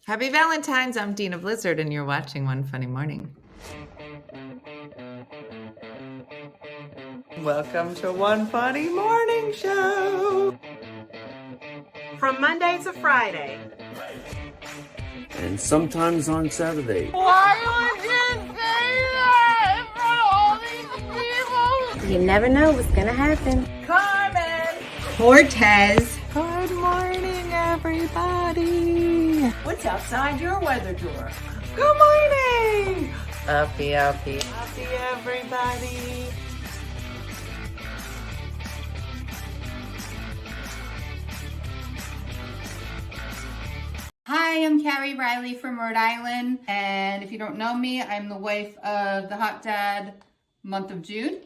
Happy Valentine's. I'm Dina Blizzard, and you're watching One Funny Morning. Welcome to One Funny Morning Show. From Monday to Friday. And sometimes on Saturday. Why would you say that in front of all these people? You never know what's gonna happen. Carmen. Cortez. Good morning, everybody. What's outside your weather drawer? Good morning. Uppy. Happy, everybody. Hi, I'm Carrie Riley from Rhode Island, and if you don't know me, I'm the wife of the hot dad month of June.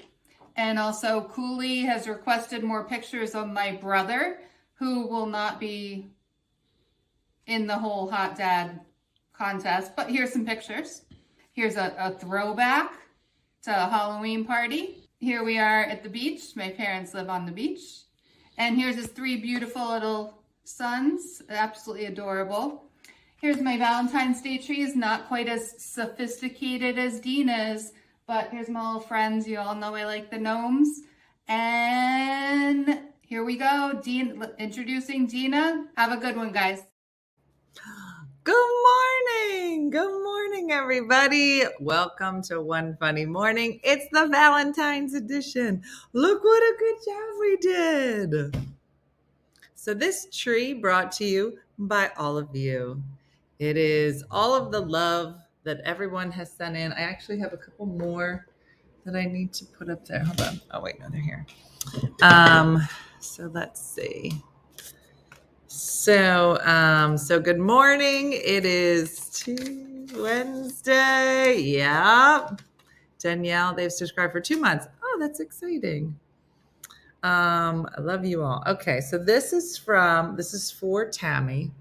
And also Cooley has requested more pictures of my brother, who will not be in the whole hot dad contest, but here's some pictures. Here's a throwback to a Halloween party. Here we are at the beach. My parents live on the beach. And here's his three beautiful little sons, absolutely adorable. Here's my Valentine's Day trees, not quite as sophisticated as Dina's, but here's my little friends. You all know I like the gnomes. And here we go. Introducing Dina. Have a good one, guys. Good morning, everybody. Welcome to One Funny Morning. It's the Valentine's edition. Look what a good job we did. So this tree brought to you by all of you. It is all of the love that everyone has sent in. I actually have a couple more that I need to put up there. Hold on. Oh, wait, no, they're here. So let's see. So good morning. It is Wednesday. Yep. Danielle, they've subscribed for 2 months. Oh, that's exciting. I love you all. Okay, so this is for Tammy.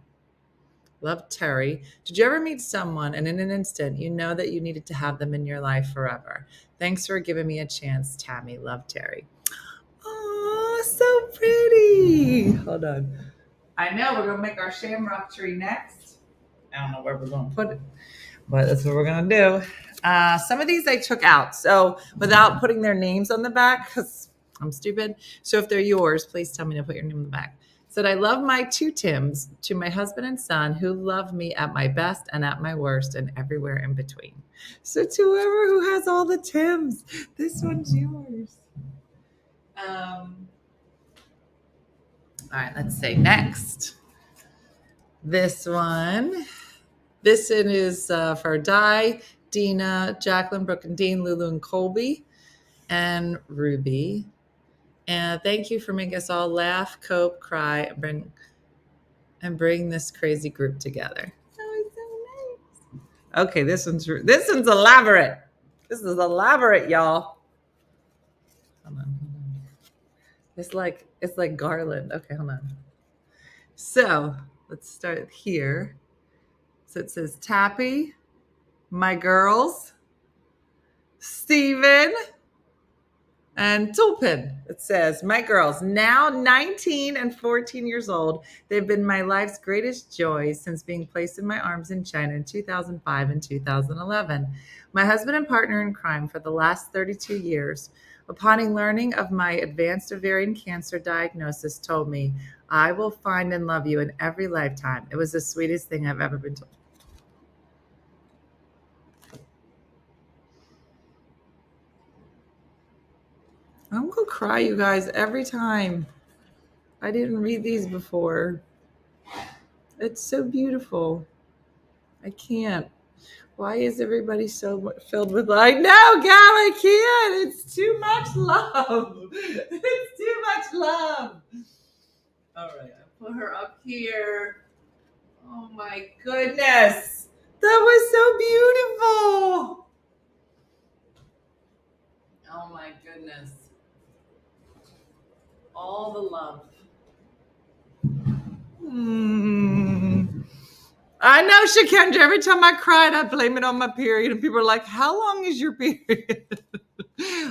Love, Terry. Did you ever meet someone and in an instant you know that you needed to have them in your life forever? Thanks for giving me a chance, Tammy. Love, Terry. Oh, so pretty. Hold on. I know we're gonna make our shamrock tree next. I don't know where we're gonna put it, but that's what we're gonna do. Some of these I took out, so without putting their names on the back, because I'm stupid. So if they're yours, please tell me to put your name on the back. Said, I love my two Tims, to my husband and son who love me at my best and at my worst and everywhere in between. So to whoever who has all the Tims, this one's yours. All right, let's say next. This one is for Di, Dina, Jacqueline, Brooke and Dean, Lulu and Colby, and Ruby. And thank you for making us all laugh, cope, cry, and bring this crazy group together. Oh, it's so nice. Okay, this one's elaborate. This is elaborate, y'all. Hold on. It's like garland. Okay, hold on. So let's start here. So it says Tappy, my girls, Steven, and Tulpin. It says, my girls, now 19 and 14 years old. They've been my life's greatest joys since being placed in my arms in China in 2005 and 2011. My husband and partner in crime for the last 32 years. Upon learning of my advanced ovarian cancer diagnosis, told me, I will find and love you in every lifetime. It was the sweetest thing I've ever been told. I'm going to cry, you guys, every time. I didn't read these before. It's so beautiful. I can't. Why is everybody so filled with light? No, Gab, I can't. It's too much love. It's too much love. All right, I put her up here. Oh my goodness. That was so beautiful. Oh my goodness. All the love. I know, Shakendra. Every time I cried, I blame it on my period. And people are like, how long is your period?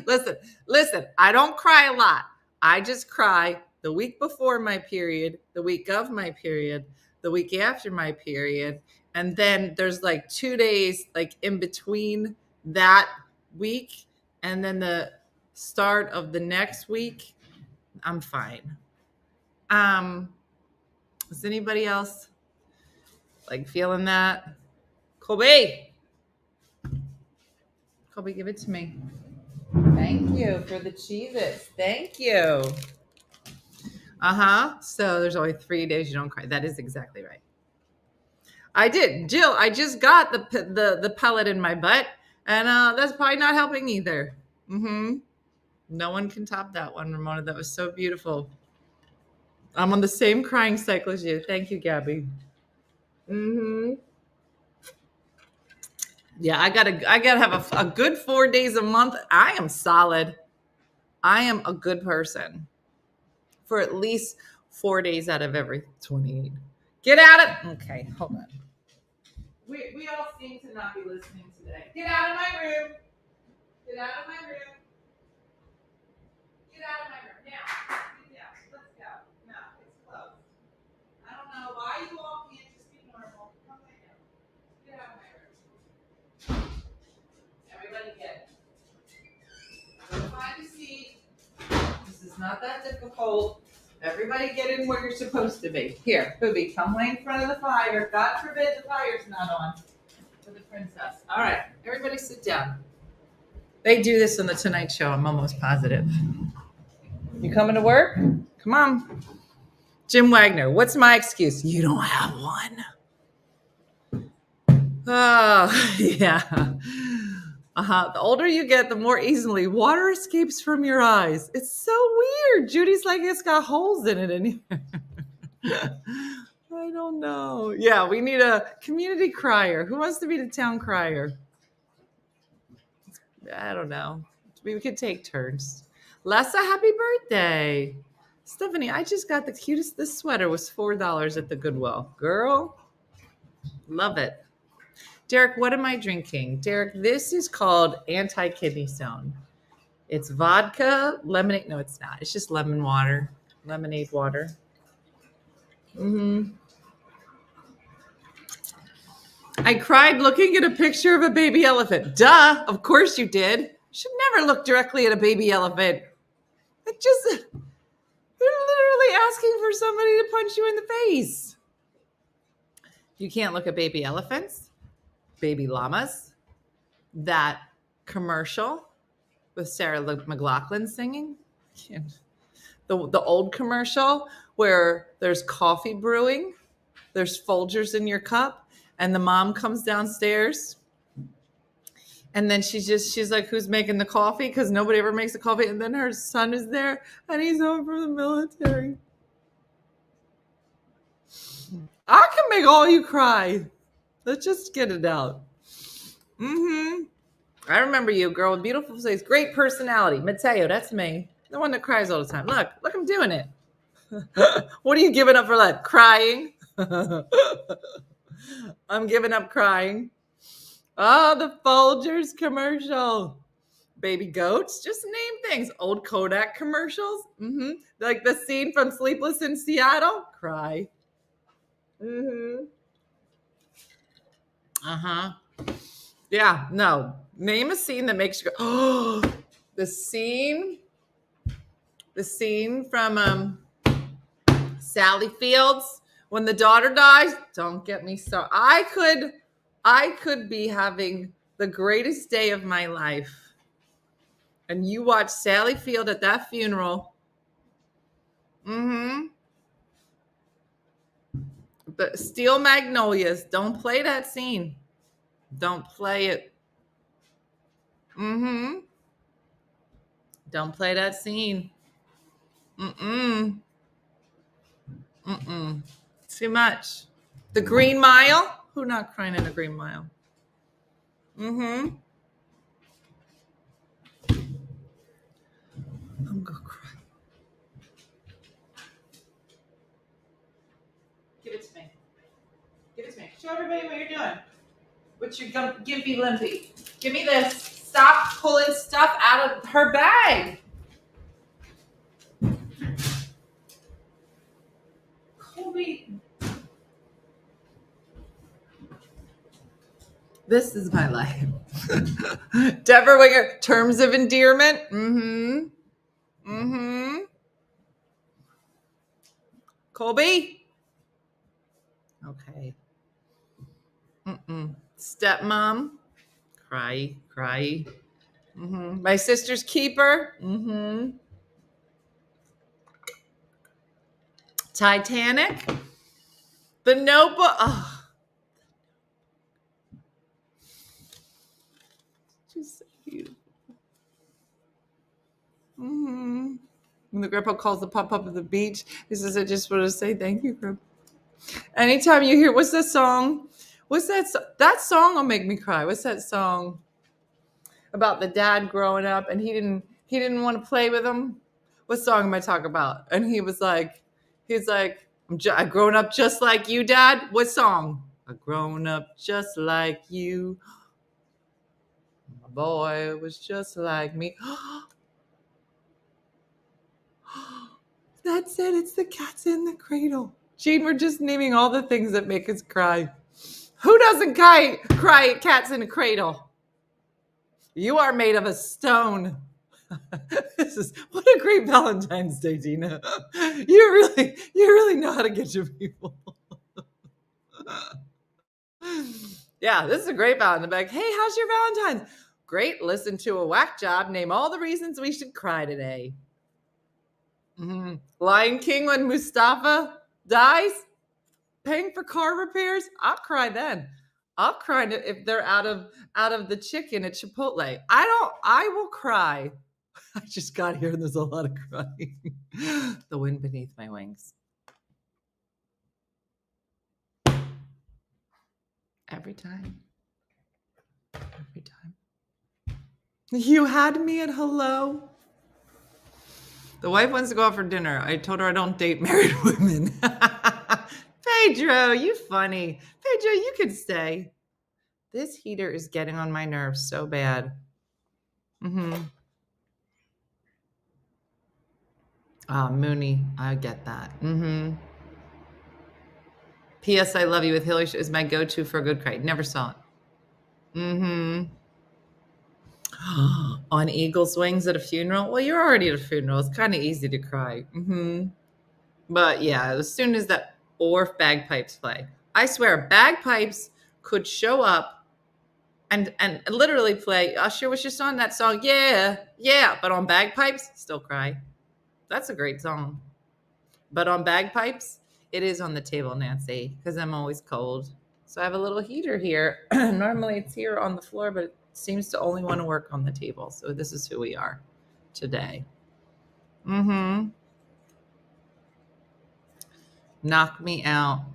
Listen, I don't cry a lot. I just cry the week before my period, the week of my period, the week after my period. And then there's like 2 days like in between that week and then the start of the next week. I'm fine. Is anybody else like feeling that? Colby, give it to me. Thank you for the Cheez-Its. Thank you. So there's only 3 days you don't cry. That is exactly right. I did, Jill. I just got the pellet in my butt, and that's probably not helping either. No one can top that one, Ramona. That was so beautiful. I'm on the same crying cycle as you. Thank you, Gabby. Yeah, I gotta have a good 4 days a month. I am solid. I am a good person for at least 4 days out of every 28. Get out of okay, hold on. We all seem to not be listening today. Get out of my room. Get out of my room. Get out of my room. Now. Get down. Let's go. No, it's closed. I don't know why you all can't just be normal. Come right now. Get out of my room. Everybody get it. Go find a seat. This is not that difficult. Everybody get in where you're supposed to be. Here, Booby, come lay in front of the fire. God forbid the fire's not on for the princess. All right, everybody sit down. They do this on the Tonight Show, I'm almost positive. You coming to work? Come on. Jim Wagner, what's my excuse? You don't have one. Oh, yeah. The older you get, the more easily water escapes from your eyes. It's so weird. Judy's like, it's got holes in it. And I don't know. Yeah, we need a community crier. Who wants to be the town crier? I don't know. We could take turns. Lessa, happy birthday. Stephanie, I just got the cutest. This sweater was $4 at the Goodwill. Girl, love it. Derek, what am I drinking? Derek, this is called Anti-Kidney Stone. It's vodka, lemonade. No, it's not. It's just lemon water, lemonade water. I cried looking at a picture of a baby elephant. Duh, of course you did. You should never look directly at a baby elephant. They're literally asking for somebody to punch you in the face. You can't look at baby elephants, baby llamas, that commercial with Sarah McLachlan singing. The old commercial where there's coffee brewing, there's Folgers in your cup, and the mom comes downstairs and then she's like, who's making the coffee? Because nobody ever makes the coffee. And then her son is there and he's home from the military. I can make all you cry. Let's just get it out. I remember you, girl with beautiful face, great personality. Mateo, that's me. The one that cries all the time. Look, I'm doing it. What are you giving up for that? Crying? I'm giving up crying. Oh, the Folgers commercial. Baby goats. Just name things. Old Kodak commercials. Like the scene from Sleepless in Seattle. Cry. Yeah, no. Name a scene that makes you go, oh, the scene from Sally Fields when the daughter dies. Don't get me started. I could be having the greatest day of my life, and you watch Sally Field at that funeral. The Steel Magnolias. Don't play that scene. Don't play it. Don't play that scene. Too much. The Green Mile. Who not crying in a Green Mile? I'm gonna cry. Give it to me. Give it to me. Show everybody what you're doing. What you're gonna give me, Limpy. Give me this. Stop pulling stuff out of her bag. Colby. This is my life. Deborah Winger, terms of endearment. Colby. Okay. Stepmom. Cry. My sister's keeper. Titanic. The Notebook. Oh. Just so beautiful. When the grandpa calls the pop up at the beach, he says, I just want to say thank you, grandpa. Anytime you hear, what's that song? That song will make me cry. What's that song about the dad growing up and he didn't want to play with him? What song am I talking about? And he's like, I've grown up just like you, Dad. What song? I've grown up just like you. My boy was just like me. That's it. It's the Cats in the Cradle. Gene, we're just naming all the things that make us cry. Who doesn't cry at Cats in a Cradle? You are made of a stone. What a great Valentine's Day, Dina. You really know how to get your people. Yeah, this is a great Valentine. Like, hey, how's your Valentine's? Great. Listen to a whack job. Name all the reasons we should cry today. Lion King when Mustafa dies, paying for car repairs. I'll cry then. I'll cry if they're out of the chicken at Chipotle. I will cry. I just got here and there's a lot of crying. The wind beneath my wings. Every time. You had me at hello. The wife wants to go out for dinner. I told her I don't date married women. Pedro, you funny. Pedro, you could stay. This heater is getting on my nerves so bad. Mooney, I get that. P.S. I Love You with Hillary is my go-to for a good cry. Never saw it. On Eagle's Wings at a funeral? Well, you're already at a funeral. It's kind of easy to cry. But yeah, as soon as that or if bagpipes play. I swear, bagpipes could show up and literally play, Usher was just on that song, yeah, but on bagpipes, still cry. That's a great song. But on bagpipes, it is on the table, Nancy, because I'm always cold. So I have a little heater here. Normally it's here on the floor, but it seems to only want to work on the table. So this is who we are today. Knock me out.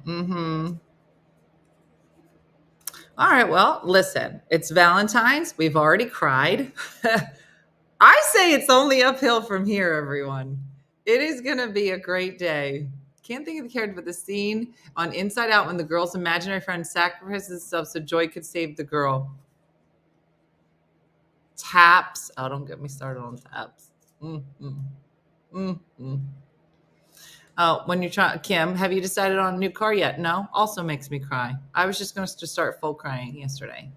All right, well, listen, it's Valentine's. We've already cried. I say it's only uphill from here, everyone. It is going to be a great day. Can't think of the character, but the scene on Inside Out when the girl's imaginary friend sacrifices herself so Joy could save the girl. Taps. Oh, don't get me started on taps. Oh, when you're trying, Kim, have you decided on a new car yet? No, also makes me cry. I was just going to start full crying yesterday.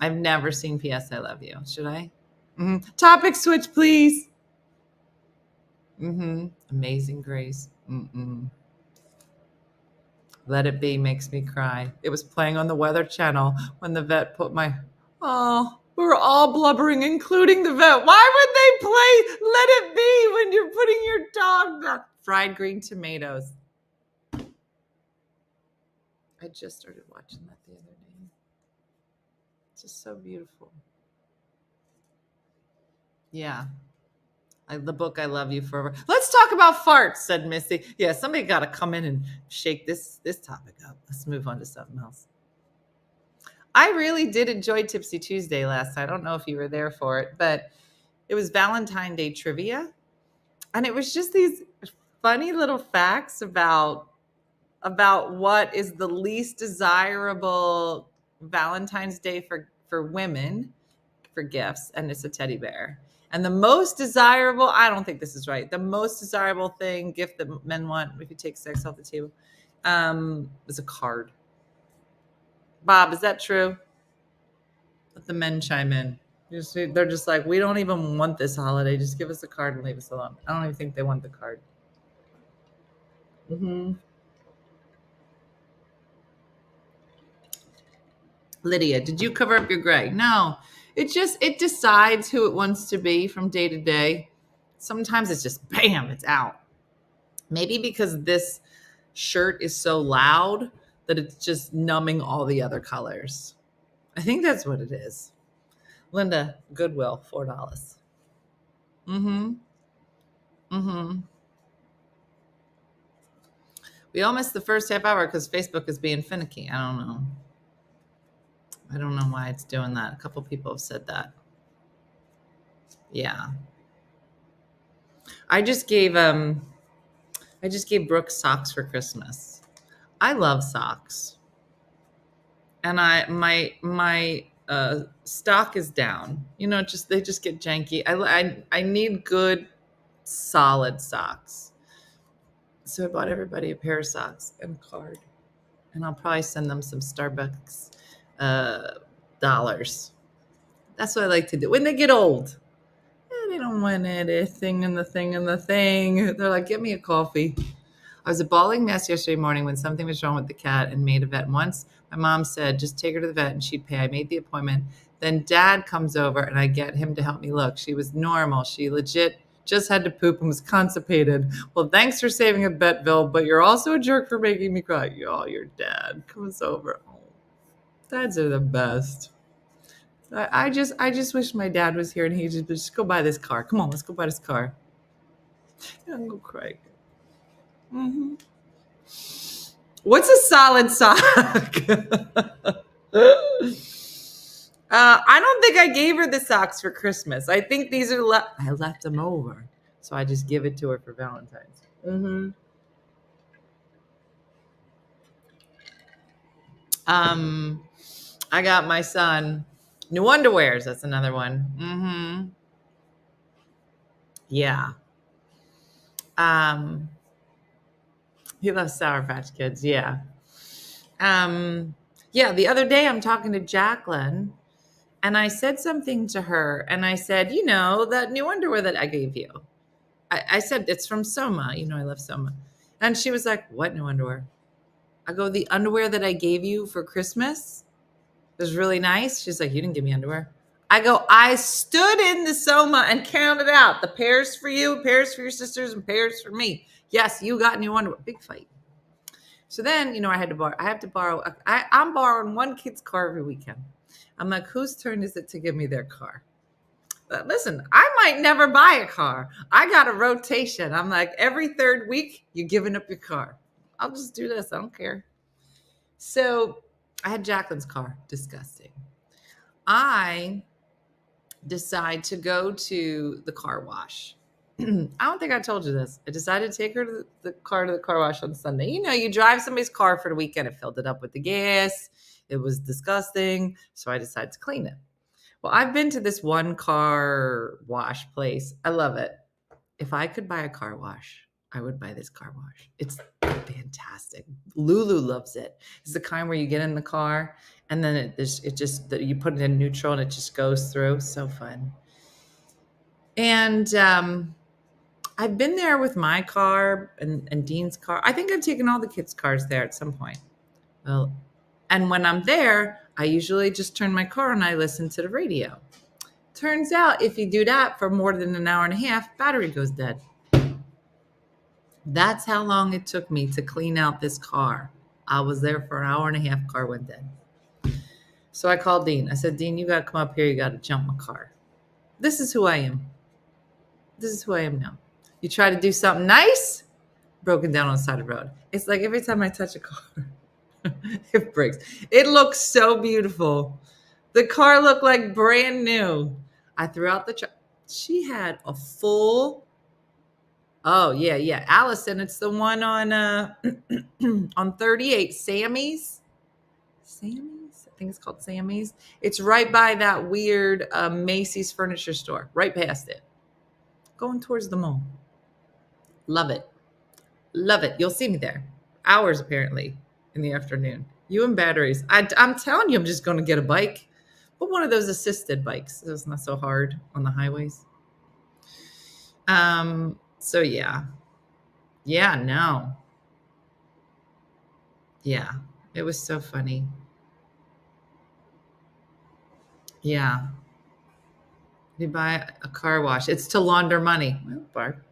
I've never seen P.S. I Love You. Should I? Topic switch, please. Amazing Grace. Let It Be makes me cry. It was playing on the Weather Channel when the vet put my... Oh, we were all blubbering, including the vet. Why would they play Let It Be when you're putting your dog down? Fried green tomatoes. I just started watching that the other day. It's just so beautiful. Yeah. The book I Love You Forever. Let's talk about farts, said Missy. Yeah, somebody got to come in and shake this topic up. Let's move on to something else. I really did enjoy Tipsy Tuesday last night. I don't know if you were there for it, but it was Valentine's Day trivia. And it was just these funny little facts about what is the least desirable Valentine's Day for women for gifts, and it's a teddy bear. And the most desirable, I don't think this is right, the most desirable gift that men want, if you take sex off the table, is a card. Bob, is that true? Let the men chime in. They're just like, we don't even want this holiday. Just give us a card and leave us alone. I don't even think they want the card. Lydia, did you cover up your gray? No. It decides who it wants to be from day to day. Sometimes it's just bam, it's out. Maybe because this shirt is so loud that it's just numbing all the other colors. I think that's what it is. Linda, Goodwill, $4. We all missed the first half hour because Facebook is being finicky. I don't know why it's doing that. A couple people have said that. Yeah. I just gave Brooke socks for Christmas. I love socks. And my stock is down. They just get janky. I need good solid socks. So I bought everybody a pair of socks and a card. And I'll probably send them some Starbucks dollars. That's what I like to do. When they get old, they don't want a thing and the thing and the thing. They're like, get me a coffee. I was a bawling mess yesterday morning when something was wrong with the cat and made a vet. Once my mom said, just take her to the vet and she'd pay. I made the appointment. Then dad comes over and I get him to help me look. She was normal. She legit just had to poop and was constipated. Well, thanks for saving a Betville, but you're also a jerk for making me cry. Your dad comes over. Oh, dads are the best. I just wish my dad was here and he just go buy this car. Come on, let's go buy this car. I'm gonna go cry. What's a solid sock? I don't think I gave her the socks for Christmas. I think these are I left them over, so I just give it to her for Valentine's. I got my son new underwears. That's another one. Yeah. He loves Sour Patch Kids. Yeah. Yeah. The other day I'm talking to Jacqueline and I said something to her and I said, that new underwear that I gave you. I said, it's from Soma. I love Soma. And she was like, what new underwear? I go, the underwear that I gave you for Christmas was really nice. She's like, you didn't give me underwear. I go, I stood in the Soma and counted out the pairs for you, pairs for your sisters, and pairs for me. Yes, you got new underwear. Big fight. So then, I have to borrow. I'm borrowing one kid's car every weekend. I'm like, whose turn is it to give me their car? But listen, I might never buy a car. I got a rotation. I'm like, every third week, you're giving up your car. I'll just do this. I don't care. So I had Jacqueline's car. Disgusting. I decide to go to the car wash. I don't think I told you this. I decided to take her to the car wash on Sunday. You drive somebody's car for the weekend. I filled it up with the gas. It was disgusting. So I decided to clean it. Well, I've been to this one car wash place. I love it. If I could buy a car wash, I would buy this car wash. It's fantastic. Lulu loves it. It's the kind where you get in the car and then you put it in neutral and it just goes through. So fun. And I've been there with my car and Dean's car. I think I've taken all the kids' cars there at some point. Well, and when I'm there, I usually just turn my car on and I listen to the radio. Turns out if you do that for more than an hour and a half, battery goes dead. That's how long it took me to clean out this car. I was there for an hour and a half, car went dead. So I called Dean. I said, Dean, you got to come up here. You got to jump my car. This is who I am. This is who I am now. You try to do something nice, broken down on the side of the road. It's like every time I touch a car, it breaks. It looks so beautiful. The car looked like brand new. I threw out the she had a full, oh, yeah. Allison, it's the one on on 38, Sammy's. I think it's called Sammy's. It's right by that weird Macy's furniture store, right past it. Going towards the mall. Love it. Love it. You'll see me there. Hours, apparently, in the afternoon. You and batteries. I'm telling you, I'm just going to get a bike. but one of those assisted bikes. So it's not so hard on the highways. So yeah. Yeah, no. Yeah. It was so funny. Yeah. You buy a car wash. It's to launder money. Well, Barb.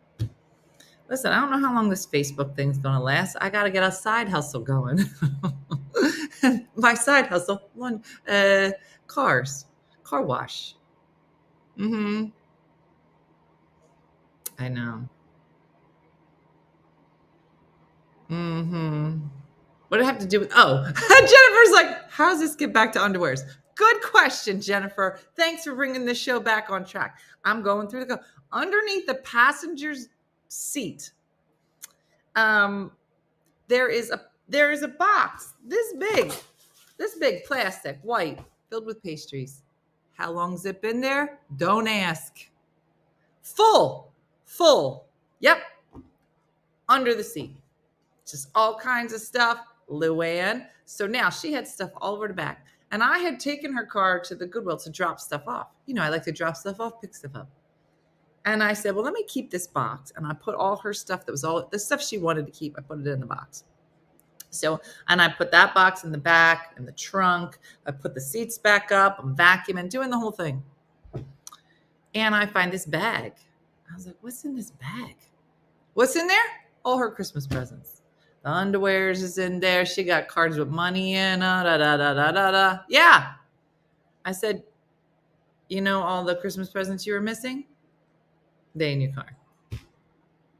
Listen, I don't know how long this Facebook thing's going to last. I got to get a side hustle going. My side hustle, cars, car wash. Mm-hmm. I know. Mm-hmm. What do I have to do with? Oh, Jennifer's like, how does this get back to underwears? Good question, Jennifer. Thanks for bringing this show back on track. I'm going through the underneath the passenger's seat. There is a box this big, plastic, white, filled with pastries. How long's it been there? Don't ask. Full. Yep. Under the seat. Just all kinds of stuff. Luann. So now she had stuff all over the back. And I had taken her car to the Goodwill to drop stuff off. You know, I like to drop stuff off, pick stuff up. And I said, well, let me keep this box. And I put all her stuff that was all the stuff she wanted to keep. I put it in the box. So, and I put that box in the back, in the trunk. I put the seats back up. I'm vacuuming, doing the whole thing. And I find this bag. I was like, what's in this bag? What's in there? All her Christmas presents. The underwears is in there. She got cards with money in. Yeah. I said, you know all the Christmas presents you were missing? They in your car.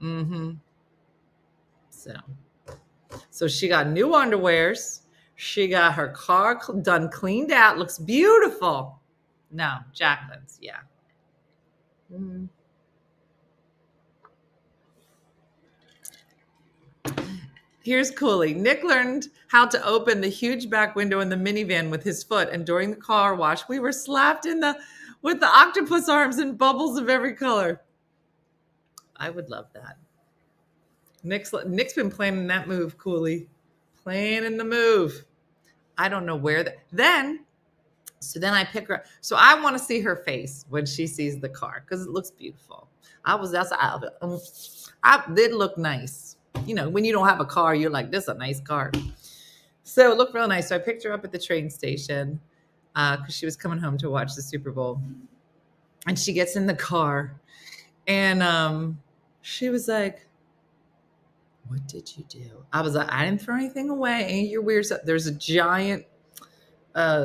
Mm-hmm. So she got new underwears. She got her car done, cleaned out. Looks beautiful. No, Jacqueline's. Yeah. Mm-hmm. Here's Cooley. Nick learned how to open the huge back window in the minivan with his foot, and during the car wash, we were slapped with the octopus arms and bubbles of every color. I would love that. Nick's been planning that move, Cooley. Planning the move. I don't know where then I pick her up. So I want to see her face when she sees the car because it looks beautiful. It did look nice. You know, when you don't have a car, you're like, this is a nice car. So it looked real nice. So I picked her up at the train station because she was coming home to watch the Super Bowl. And she gets in the car and she was like, what did you do? I was like, I didn't throw anything away. Any of your weird stuff. There's a giant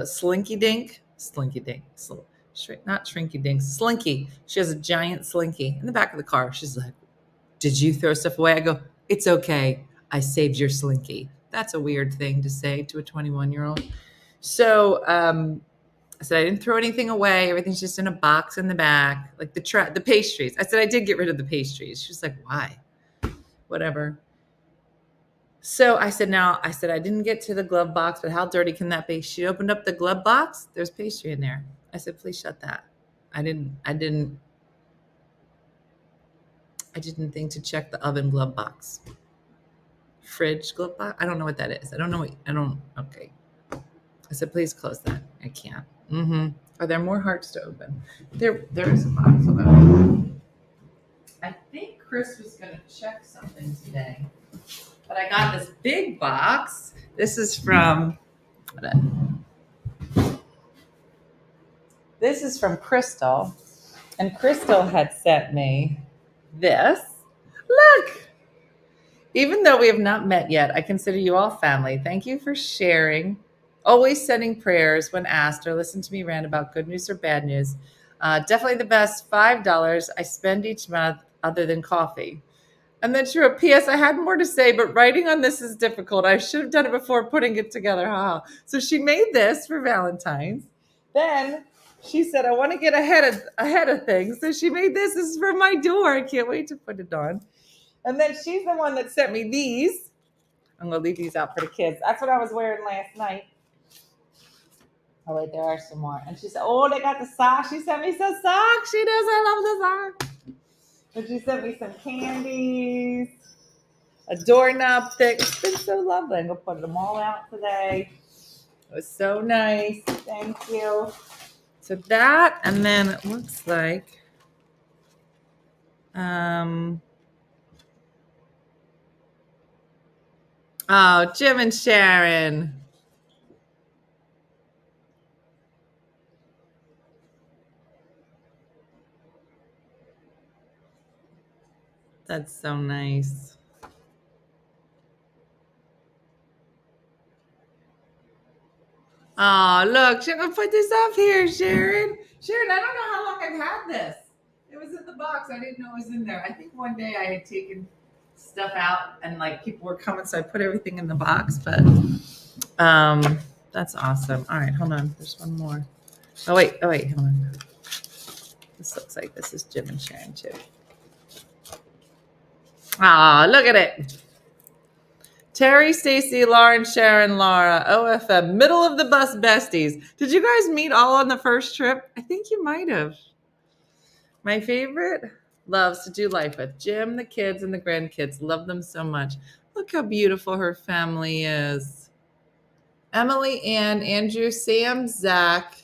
slinky dink. Not shrinky dink. Slinky. She has a giant slinky in the back of the car. She's like, did you throw stuff away? I go, it's okay. I saved your slinky. That's a weird thing to say to a 21-year-old. So I said, I didn't throw anything away. Everything's just in a box in the back, like the pastries. I said, I did get rid of the pastries. She was like, why? Whatever. So I said, I didn't get to the glove box, but how dirty can that be? She opened up the glove box. There's pastry in there. I said, please shut that. I didn't think to check the oven glove box. Fridge glove box? I don't know what that is. Okay. I said, please close that. I can't. Mm-hmm. Are there more hearts to open? There is a box. Hold on. I think Chris was going to check something today. But I got this big box. This is from Crystal. And Crystal had sent me this. Look. Even though we have not met yet, I consider you all family. Thank you for sharing. Always sending prayers when asked or listen to me rant about good news or bad news. Definitely the best $5 I spend each month other than coffee. And then she wrote, P.S. I had more to say, but writing on this is difficult. I should have done it before putting it together. Haha. So she made this for Valentine's. Then she said, I want to get ahead of things. So she made this. This is for my door. I can't wait to put it on. And then she's the one that sent me these. I'm going to leave these out for the kids. That's what I was wearing last night. Oh, wait, there are some more. And she said, oh, they got the socks. She sent me some socks. She does. I love the socks. And she sent me some candies, a doorknob stick. It's been so lovely. I'm going to put them all out today. It was so nice. Thank you. So that, and then it looks like, oh, Jim and Sharon. That's so nice. Oh, look, I'm gonna put this up here, Sharon. Sharon, I don't know how long I've had this. It was in the box. I didn't know it was in there. I think one day I had taken stuff out and like people were coming, so I put everything in the box. But that's awesome. All right, hold on. There's one more. Oh wait, hold on. This looks like this is Jim and Sharon too. Ah, look at it. Terry, Stacy, Lauren, Sharon, Laura, OFM, middle of the bus besties. Did you guys meet all on the first trip? I think you might have. My favorite loves to do life with Jim, the kids, and the grandkids. Love them so much. Look how beautiful her family is. Emily, Ann, Andrew, Sam, Zach.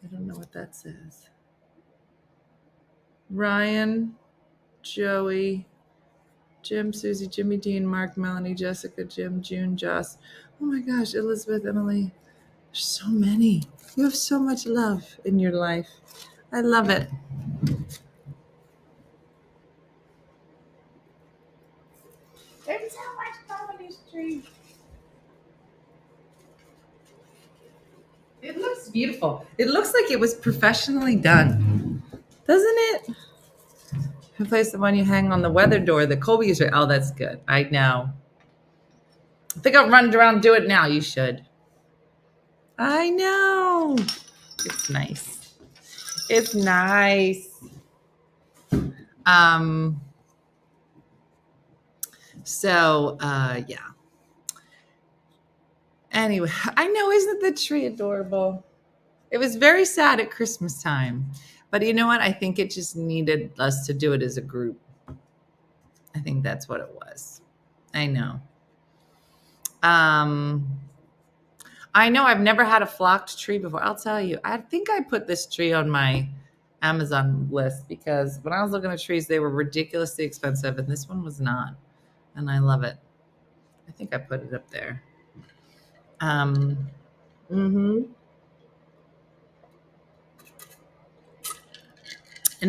I don't know what that says. Ryan, Joey, Jim, Susie, Jimmy, Dean, Mark, Melanie, Jessica, Jim, June, Joss. Oh my gosh, Elizabeth, Emily. There's so many. You have so much love in your life. I love it. There's so much comedy street. It looks beautiful. It looks like it was professionally done, doesn't it? Replace the one you hang on the weather door. The Colby user. Oh, that's good. I know. I think I'll run around and do it now. You should. I know. It's nice. It's nice. Yeah. Anyway, I know, isn't the tree adorable? It was very sad at Christmas time. But you know what? I think it just needed us to do it as a group. I think that's what it was. I know. I know I've never had a flocked tree before. I'll tell you. I think I put this tree on my Amazon list because when I was looking at trees, they were ridiculously expensive, and this one was not. And I love it. I think I put it up there. And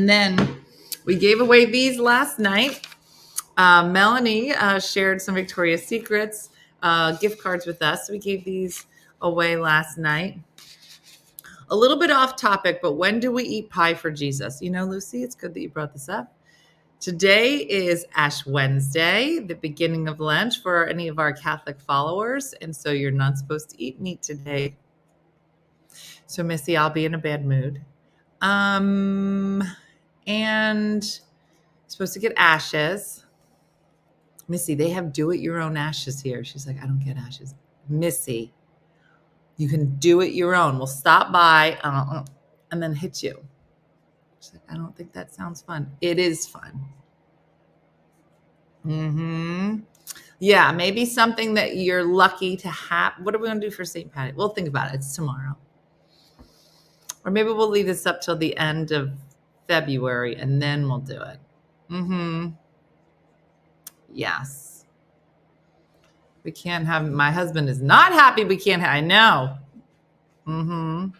then we gave away these last night. Melanie shared some Victoria's Secrets gift cards with us. We gave these away last night. A little bit off topic, but when do we eat pie for Jesus? You know, Lucy, it's good that you brought this up. Today is Ash Wednesday, the beginning of Lent for any of our Catholic followers. And so you're not supposed to eat meat today. So, Missy, I'll be in a bad mood. And supposed to get ashes. Missy, they have do-it-your-own ashes here. She's like, I don't get ashes. Missy, you can do it your own. We'll stop by and then hit you. She's like, I don't think that sounds fun. It is fun. Yeah, maybe something that you're lucky to have. What are we going to do for St. Patty? We'll think about it. It's tomorrow. Or maybe we'll leave this up till the end of February and then we'll do it. Yes. We can't have, my husband is not happy we can't have, I know. Are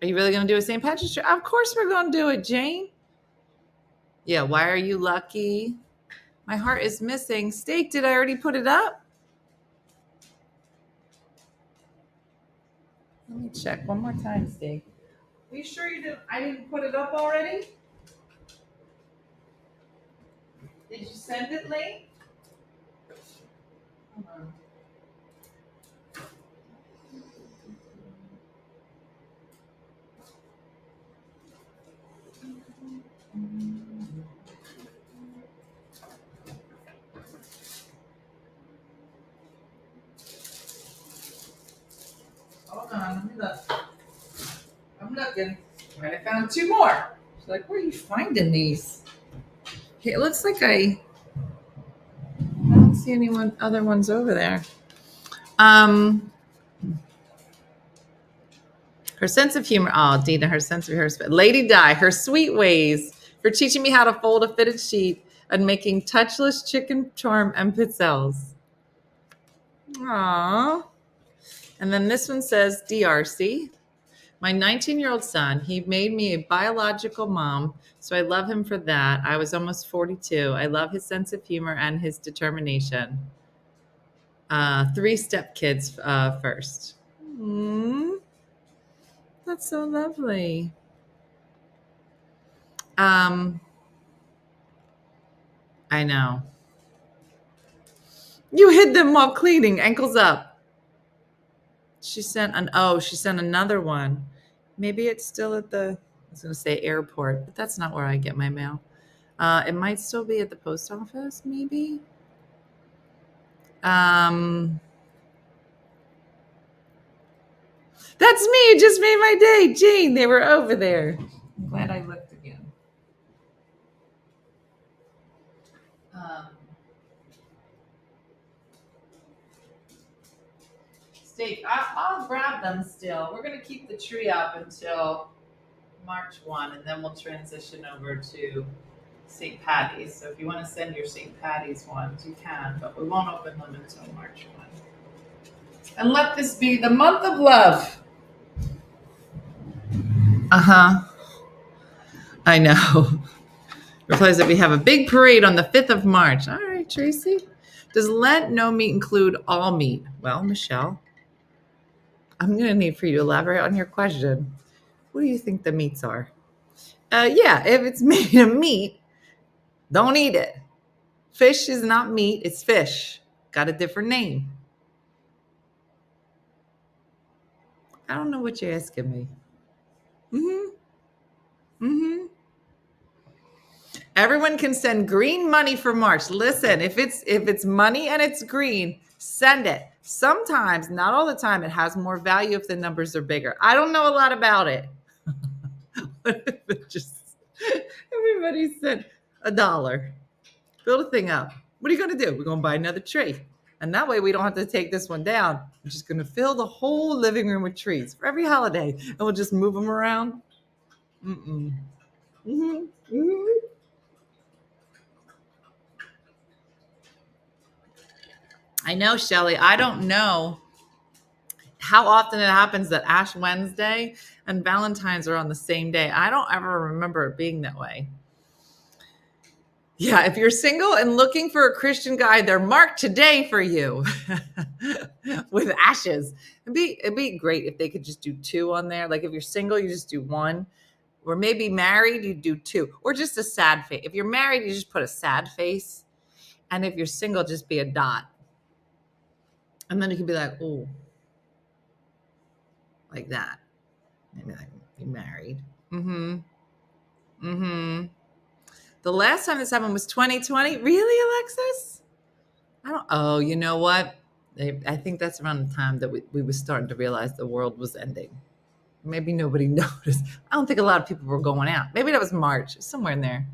you really going to do a St. Patrick's Day? Of course we're going to do it, Jane. Yeah, why are you lucky? My heart is missing. Steak, did I already put it up? Let me check one more time, Steak. Are you sure you didn't? I didn't put it up already? Did you send it late? Hold on. Hold on, let me look. I'm looking. All right, I found two more. She's like, where are you finding these? Okay, it looks like I don't see any other ones over there. Her sense of humor. Oh, Dina, her sense of humor. Lady Di, her sweet ways for teaching me how to fold a fitted sheet and making touchless chicken charm and pizzelles. Aww. And then this one says, DRC. My 19-year-old son, he made me a biological mom, so I love him for that. I was almost 42. I love his sense of humor and his determination. 3 stepkids first. That's so lovely. I know. You hid them while cleaning, ankles up. She sent another one. Maybe it's still at the, I was going to say airport, but that's not where I get my mail. It might still be at the post office, maybe. That's me. It just made my day. Jean, they were over there. I'm glad I looked again. Steak. I'll grab them still. We're going to keep the tree up until March 1, and then we'll transition over to St. Patty's. So if you want to send your St. Patty's ones, you can, but we won't open them until March 1. And let this be the month of love. I know. Replies that we have a big parade on the 5th of March. All right, Tracy. Does Lent no meat include all meat? Well, Michelle, I'm going to need for you to elaborate on your question. What do you think the meats are? Yeah, if it's made of meat, don't eat it. Fish is not meat, it's fish. Got a different name. I don't know what you're asking me. Everyone can send green money for March. Listen, if it's money and it's green, send it. Sometimes, not all the time, it has more value if the numbers are bigger. I don't know a lot about it. What if it just everybody sent $1? Build a thing up. What are you going to do? We're going to buy another tree. And that way we don't have to take this one down. We're just going to fill the whole living room with trees for every holiday. And we'll just move them around. I know, Shelly. I don't know how often it happens that Ash Wednesday and Valentine's are on the same day. I don't ever remember it being that way. Yeah, if you're single and looking for a Christian guy, they're marked today for you with ashes. It'd be great if they could just do 2 on there. Like if you're single, you just do 1. Or maybe married, you do 2. Or just a sad face. If you're married, you just put a sad face. And if you're single, just be a dot. And then you can be like, oh, like that. Maybe like be married. The last time this happened was 2020. Really, Alexis? Oh, you know what? I think that's around the time that we were starting to realize the world was ending. Maybe nobody noticed. I don't think a lot of people were going out. Maybe that was March, somewhere in there.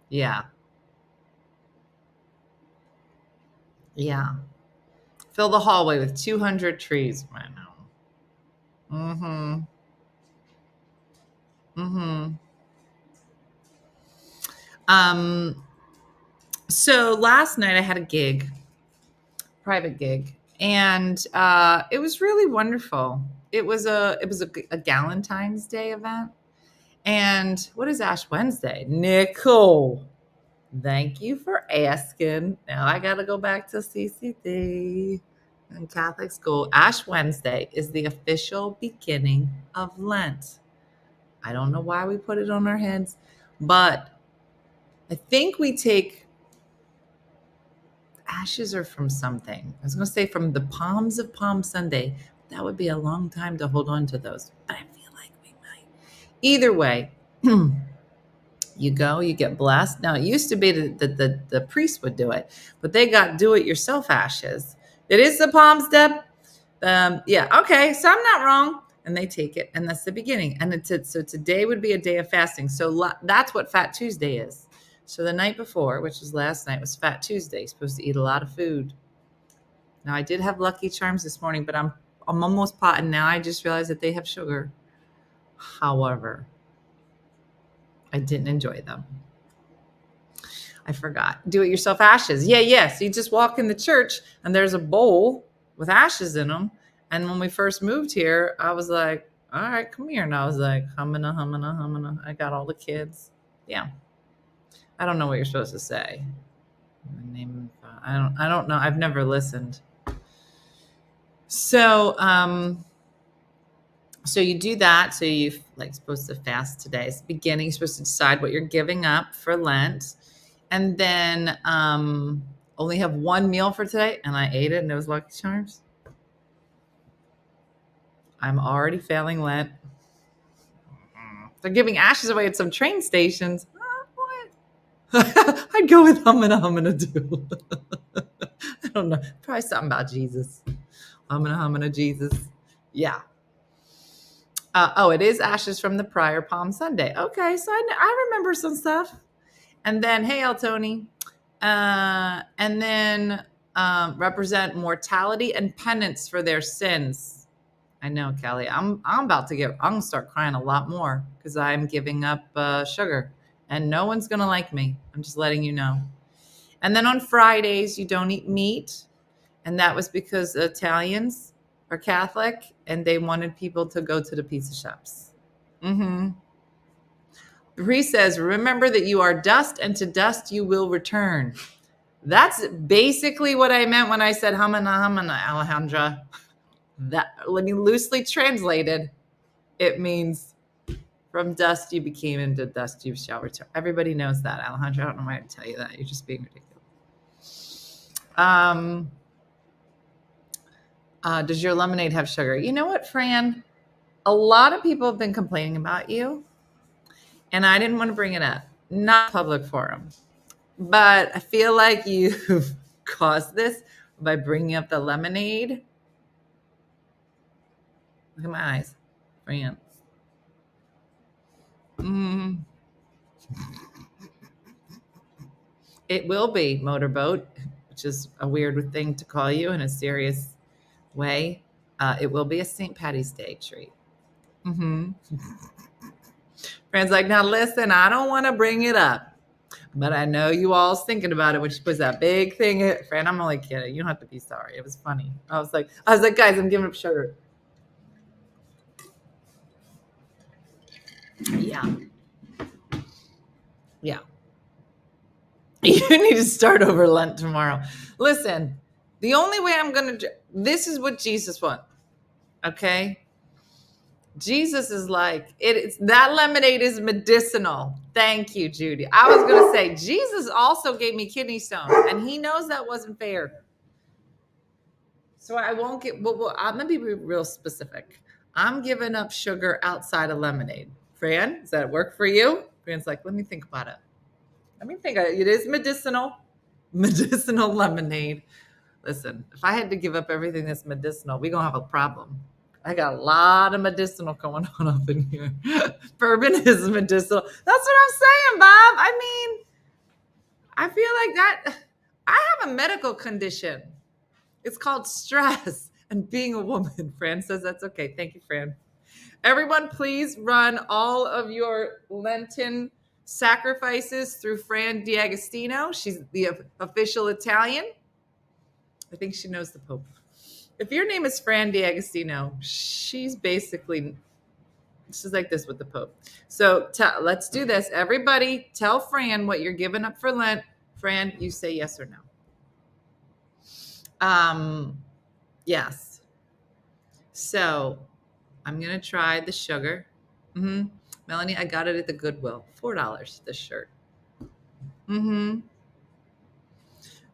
Yeah. Yeah. Fill the hallway with 200 trees. I know. So last night I had a gig, private gig, and it was really wonderful. It was a Valentine's Day event. And what is Ash Wednesday? Nicole, thank you for asking. Now I got to go back to CCD and Catholic school. Ash Wednesday is the official beginning of Lent. I don't know why we put it on our heads, but I think we take ashes are from something. I was going to say from the palms of Palm Sunday. That would be a long time to hold on to those, but I feel like we might. Either way, you go, you get blessed. Now, it used to be that the priest would do it, but they got do-it-yourself ashes. It is the palm step. Yeah, okay, so I'm not wrong. And they take it, and that's the beginning. And so today would be a day of fasting. So that's what Fat Tuesday is. So the night before, which was last night, was Fat Tuesday. You're supposed to eat a lot of food. Now, I did have Lucky Charms this morning, but I'm I'm almost pot, and now I just realized that they have sugar. However, I didn't enjoy them. I forgot. Do it yourself ashes. Yeah. So you just walk in the church and there's a bowl with ashes in them. And when we first moved here, I was like, all right, come here. And I was like, humana. I got all the kids. Yeah. I don't know what you're supposed to say. I don't know. I've never listened. So, so you do that. So you're like supposed to fast today. It's the beginning. You're supposed to decide what you're giving up for Lent. And then only have one meal for today. And I ate it and it was Lucky Charms. I'm already failing Lent. They're giving ashes away at some train stations. What? I'd go with humana do. I don't know. Probably something about Jesus. Humana Jesus. Yeah. It is ashes from the prior Palm Sunday. Okay, so I remember some stuff. And then, hey, El Tony. And then represent mortality and penance for their sins. I know, Kelly. I'm gonna start crying a lot more because I'm giving up sugar, and no one's gonna like me. I'm just letting you know. And then on Fridays you don't eat meat, and that was because the Italians are Catholic and they wanted people to go to the pizza shops. He says, remember that you are dust and to dust you will return. That's basically what I meant when I said humana, Alejandra. That, let me loosely translated, it means from dust you became, into dust you shall return. Everybody knows that, Alejandra. I don't know why I tell you that. You're just being ridiculous. Does your lemonade have sugar? You know what, Fran? A lot of people have been complaining about you, and I didn't want to bring it up. Not public forum. But I feel like you've caused this by bringing up the lemonade. Look at my eyes, Fran. It will be motorboat, which is a weird thing to call you in a serious way. It will be a St. Patty's Day treat. Fran's like, now listen, I don't want to bring it up, but I know you all's thinking about it when she puts that big thing in. Fran, I'm only kidding. You don't have to be sorry. It was funny. I was like, guys, I'm giving up sugar. Yeah. You need to start over Lent tomorrow. Listen, the only way I'm going to, this is what Jesus wants. Okay. Jesus is like, that lemonade is medicinal. Thank you, Judy. I was going to say, Jesus also gave me kidney stones, and he knows that wasn't fair. So I won't get, I'm going to be real specific. I'm giving up sugar outside of lemonade. Fran, does that work for you? Fran's like, let me think about it. It is medicinal lemonade. Listen, if I had to give up everything that's medicinal, we're going to have a problem. I got a lot of medicinal going on up in here. Bourbon is medicinal. That's what I'm saying, Bob. I feel like that. I have a medical condition. It's called stress and being a woman. Fran says that's okay. Thank you, Fran. Everyone, please run all of your Lenten sacrifices through Fran D'Agostino. She's the official Italian. I think she knows the Pope. If your name is Fran D'Agostino, she's like this with the Pope. So let's do this. Everybody tell Fran what you're giving up for Lent. Fran, you say yes or no. Yes. So I'm going to try the sugar. Melanie, I got it at the Goodwill. $4, this shirt.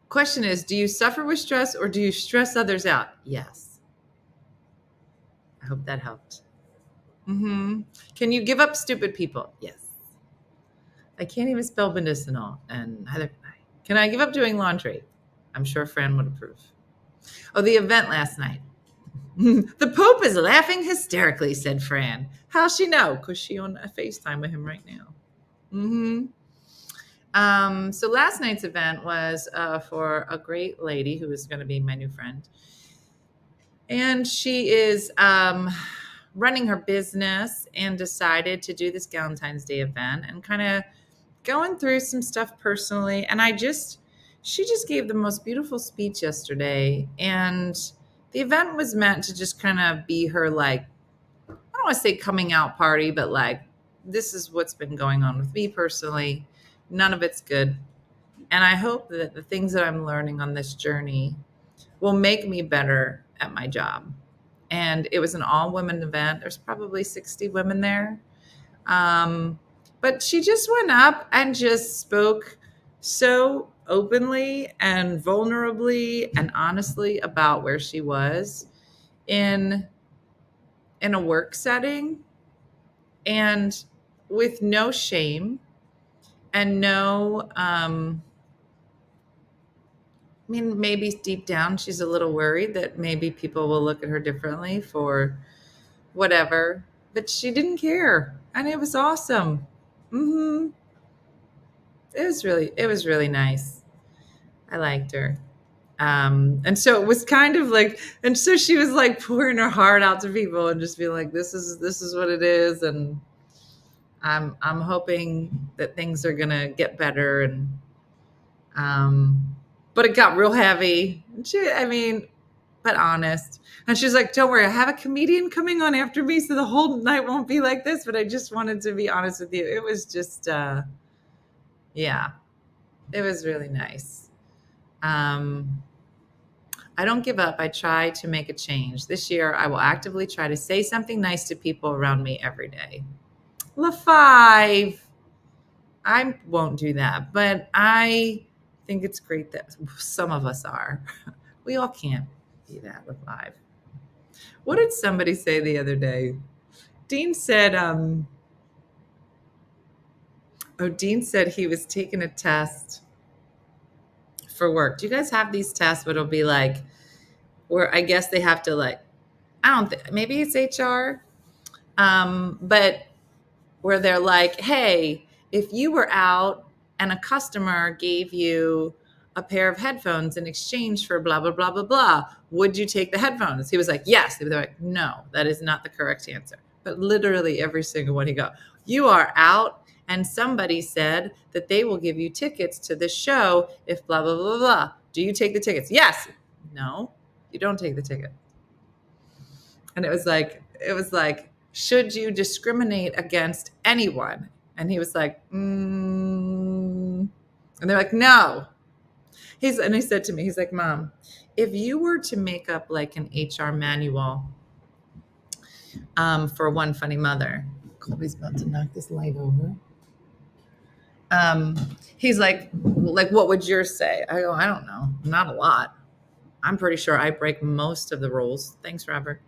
Question is, do you suffer with stress or do you stress others out? Yes. I hope that helped. Can you give up stupid people? Yes. I can't even spell medicinal, and neither can I. Can I give up doing laundry? I'm sure Fran would approve. Oh, the event last night. The Pope is laughing hysterically, said Fran. How'll she know? Because she on a FaceTime with him right now. So last night's event was for a great lady who is going to be my new friend. And she is running her business and decided to do this Valentine's Day event and kind of going through some stuff personally. And she just gave the most beautiful speech yesterday. And the event was meant to just kind of be her, like, I don't want to say coming out party, but like, this is what's been going on with me personally. None of it's good. And I hope that the things that I'm learning on this journey will make me better at my job. And it was an all women event. There's probably 60 women there. But she just went up and just spoke so openly and vulnerably and honestly about where she was in a work setting, and with no shame and no I mean, maybe deep down she's a little worried that maybe people will look at her differently for whatever, but she didn't care, and it was awesome. hmm it was really nice. I liked her. And so it was kind of like, and so she was like pouring her heart out to people and just being like, this is what it is, and I'm hoping that things are gonna get better. And but it got real heavy. But honest. And she's like, don't worry, I have a comedian coming on after me, so the whole night won't be like this. But I just wanted to be honest with you. It was just, yeah, it was really nice. I don't give up. I try to make a change. This year, I will actively try to say something nice to people around me every day. La5. I won't do that, but I think it's great that some of us are. We all can't be that La5. What did somebody say the other day? Dean said, Dean said he was taking a test for work. Do you guys have these tests where it'll be like, where I guess they have to, like, I don't think, maybe it's HR, but where they're like, hey, if you were out and a customer gave you a pair of headphones in exchange for blah, blah, blah, blah, blah, would you take the headphones? He was like, yes. They were like, no, that is not the correct answer. But literally every single one he got, you are out and somebody said that they will give you tickets to the show if blah, blah, blah, blah. Do you take the tickets? Yes. No, you don't take the ticket. And it was like, should you discriminate against anyone? And he was like, and they're like, no. And he said to me, he's like, Mom, if you were to make up like an HR manual for One Funny Mother, Colby's about to knock this light over. He's like, what would yours say? I go, I don't know. Not a lot. I'm pretty sure I break most of the rules. Thanks, Robert.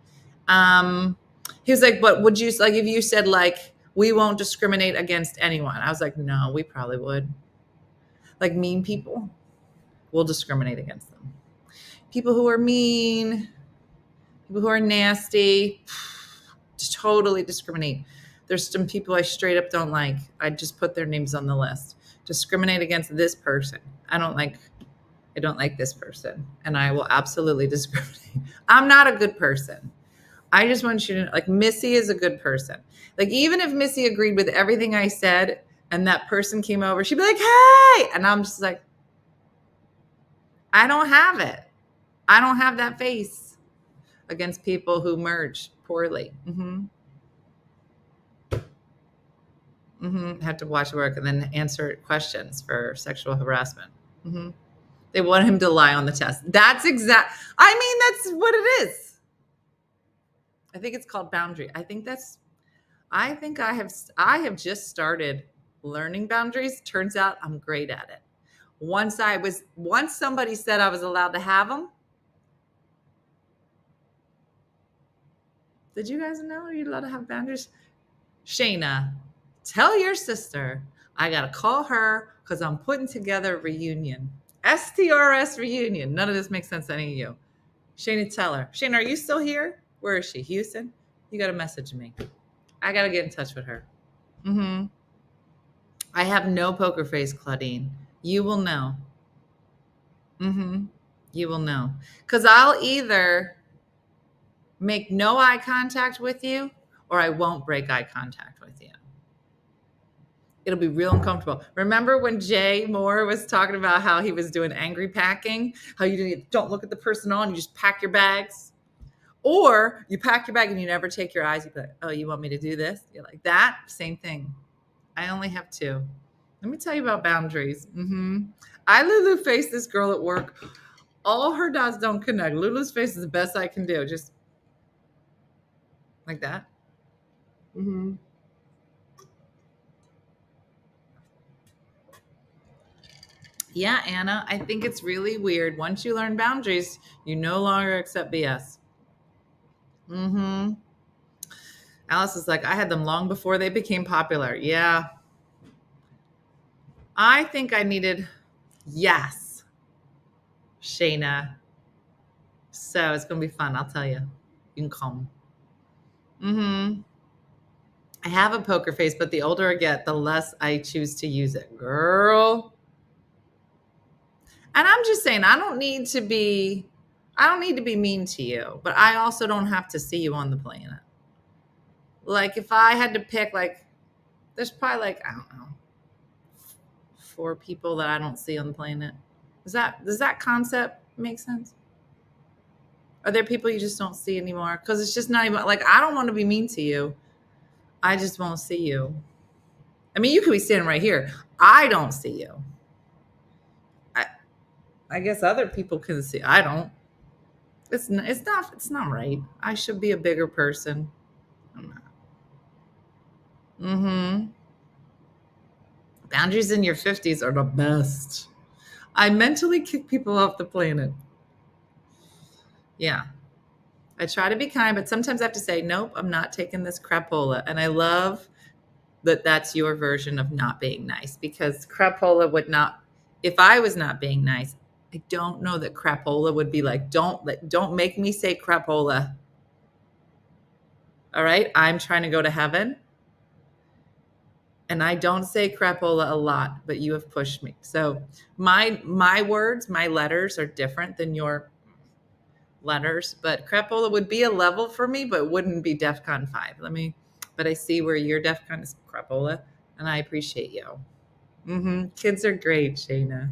He was like, but would you, like, if you said like, we won't discriminate against anyone? I was like, no, we probably would. Like mean people, we'll discriminate against them. People who are mean, people who are nasty, totally discriminate. There's some people I straight up don't like. I just put their names on the list. Discriminate against this person. I don't like this person, and I will absolutely discriminate. I'm not a good person. I just want you to know, like, Missy is a good person. Like, even if Missy agreed with everything I said and that person came over, she'd be like, hey, and I'm just like, I don't have it. I don't have that face against people who merge poorly. Have to watch work and then answer questions for sexual harassment. They want him to lie on the test. That's what it is. I think it's called boundary. I think I have just started learning boundaries. Turns out I'm great at it. Once somebody said I was allowed to have them. Did you guys know you're allowed to have boundaries? Shayna, tell your sister I got to call her because I'm putting together a reunion. STRS reunion. None of this makes sense to any of you. Shayna, tell her. Shayna, are you still here? Where is she? Houston? You got to message me. I got to get in touch with her. I have no poker face, Claudine. You will know. You will know. Because I'll either make no eye contact with you, or I won't break eye contact with you. It'll be real uncomfortable. Remember when Jay Moore was talking about how he was doing angry packing? How you don't look at the person on, you just pack your bags? Or you pack your bag and you never take your eyes. You be like, oh, you want me to do this? You're like, that? Same thing. I only have 2. Let me tell you about boundaries. I Lulu faced this girl at work. All her dots don't connect. Lulu's face is the best I can do. Just like that. Yeah, Anna, I think it's really weird. Once you learn boundaries, you no longer accept BS. Alice is like, I had them long before they became popular. Yeah. I think I needed, yes, Shayna. So it's going to be fun. I'll tell you. You can come. I have a poker face, but the older I get, the less I choose to use it. Girl. And I'm just saying, I don't need to be mean to you, but I also don't have to see you on the planet. Like if I had to pick, like, there's probably like, I don't know, 4 people that I don't see on the planet. Does that concept make sense? Are there people you just don't see anymore? Because it's just not even like, I don't want to be mean to you. I just won't see you. I mean, you could be standing right here. I don't see you. I guess other people can see. I don't. It's not right. I should be a bigger person. I'm not. Boundaries in your 50s are the best. I mentally kick people off the planet. Yeah. I try to be kind, but sometimes I have to say, nope, I'm not taking this crapola. And I love that that's your version of not being nice, because crapola would not, if I was not being nice, I don't know that crapola would be like, don't make me say crapola. All right. I'm trying to go to heaven. And I don't say crapola a lot, but you have pushed me. So my words, my letters are different than your letters, but crapola would be a level for me, but wouldn't be DEFCON 5. But I see where your DEFCON is crapola, and I appreciate you. Kids are great, Shayna.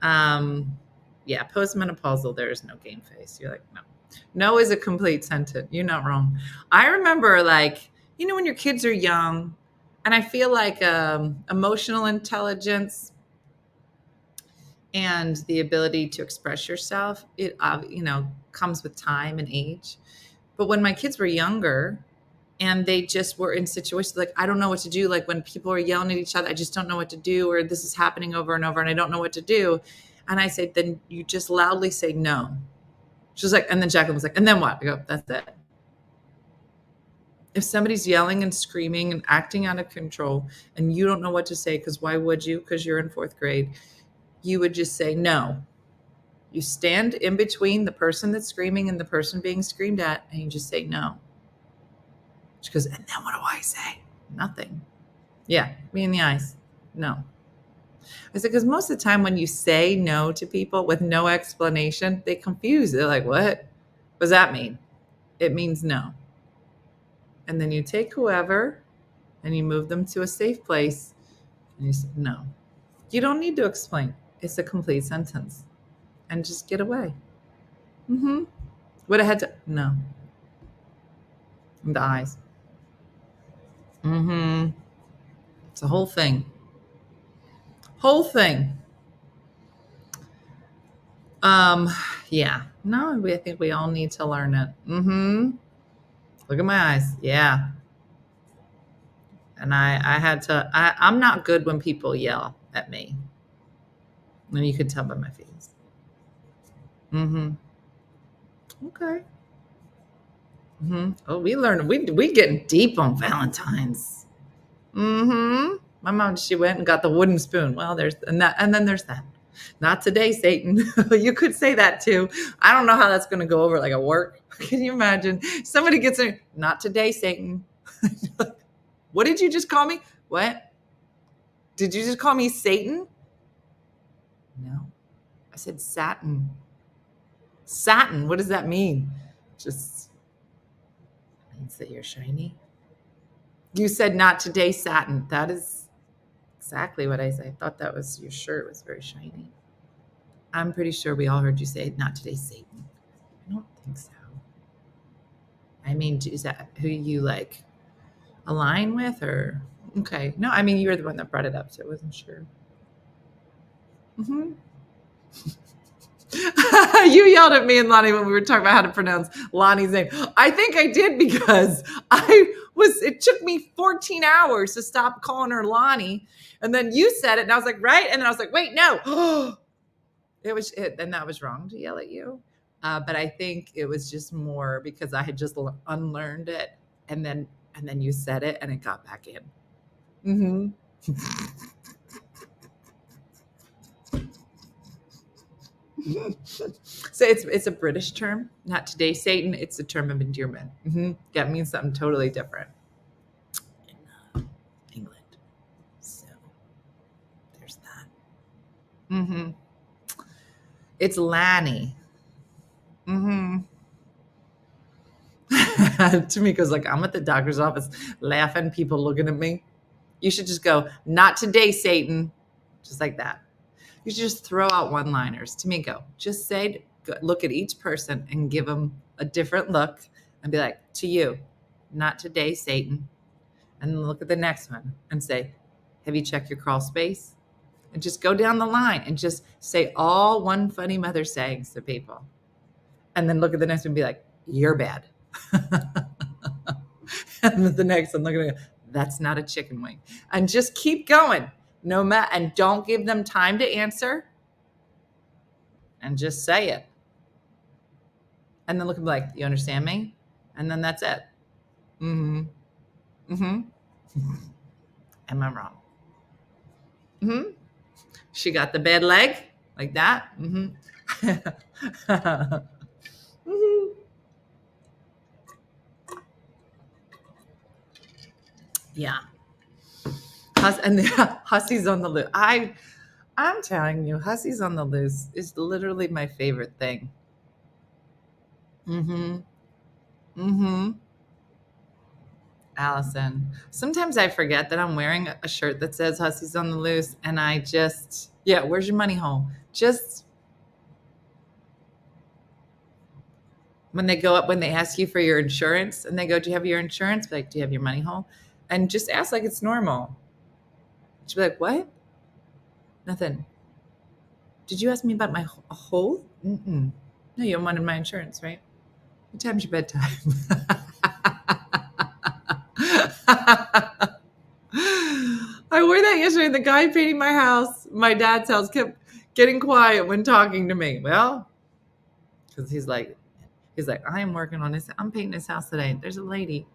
Yeah, postmenopausal, there is no game face. You're like, no. No is a complete sentence. You're not wrong. I remember, like, when your kids are young, and I feel like emotional intelligence and the ability to express yourself, it comes with time and age. But when my kids were younger and they just were in situations like, I don't know what to do. Like when people are yelling at each other, I just don't know what to do, or this is happening over and over and I don't know what to do. And I say, then you just loudly say no. She was like, and then Jacqueline was like, and then what? I go, that's it. If somebody's yelling and screaming and acting out of control and you don't know what to say, because why would you? Because you're in 4th grade. You would just say no. You stand in between the person that's screaming and the person being screamed at, and you just say no. She goes, and then what do I say? Nothing. Yeah, me in the eyes. No. I said, because most of the time when you say no to people with no explanation, they confuse. They're like, what does that mean? It means no. And then you take whoever and you move them to a safe place and you say, no. You don't need to explain. It's a complete sentence. And just get away. Would I had to? No. In the eyes. It's a whole thing. Yeah. No, I think we all need to learn it. Look at my eyes. Yeah. And I had to, I'm not good when people yell at me. And you could tell by my face. Okay. Oh, we learned, we getting deep on Valentine's. My mom, she went and got the wooden spoon. Well, and then there's that. Not today, Satan. You could say that too. I don't know how that's going to go over like at work. Can you imagine? Somebody gets in, not today, Satan. What did you just call me? What? Did you just call me Satan? No. I said satin. Satin, what does that mean? Just means that you're shiny. You said not today, satin. That is exactly what I said. I thought that was your shirt was very shiny. I'm pretty sure we all heard you say not today, Satan. I don't think so. I mean, is that who you like align with or okay? No, I mean you were the one that brought it up, so I wasn't sure. Mm-hmm. You yelled at me and Lonnie when we were talking about how to pronounce Lonnie's name. I think I did because it took me 14 hours to stop calling her Lonnie. And then you said it and I was like, right. And then I was like, wait, no. And that was wrong to yell at you. But I think it was just more because I had just unlearned it. And then you said it and it got back in. Mm-hmm. So it's a British term, not today, Satan. It's a term of endearment. Mm-hmm. That means something totally different in England. So there's that. Mm-hmm. It's Lanny. Mm-hmm. Tamika's like, I'm at the doctor's office laughing, people looking at me. You should just go, not today, Satan. Just like that. You should just throw out one-liners. Tamiko, just say, look at each person and give them a different look and be like, to you, not today, Satan. And then look at the next one and say, have you checked your crawl space? And just go down the line and just say all one funny mother sayings to people. And then look at the next one and be like, you're bad. And then the next one, look at it, that's not a chicken wing. And just keep going. And don't give them time to answer. And just say it. And then look and be like, you understand me? And then that's it. Mm-hmm. Mm-hmm. Am I wrong? Mm-hmm. She got the bad leg like that. Mm-hmm. Mm-hmm. Yeah. And the Hussies on the loose. I'm telling you, Hussies on the loose is literally my favorite thing. Mm-hmm. Mm-hmm. Allison. Sometimes I forget that I'm wearing a shirt that says Hussies on the loose, and I just, where's your money hole? Just when they go up, when they ask you for your insurance, and they go, do you have your insurance? Be like, do you have your money hole? And just ask like it's normal. She'd be like, what? Nothing. Did you ask me about my hole? Mm-mm. No, you wanted my insurance, right? What time's your bedtime? I wore that yesterday. The guy painting my house, my dad's house, kept getting quiet when talking to me. Well, because he's like, I am working on this. I'm painting this house today. There's a lady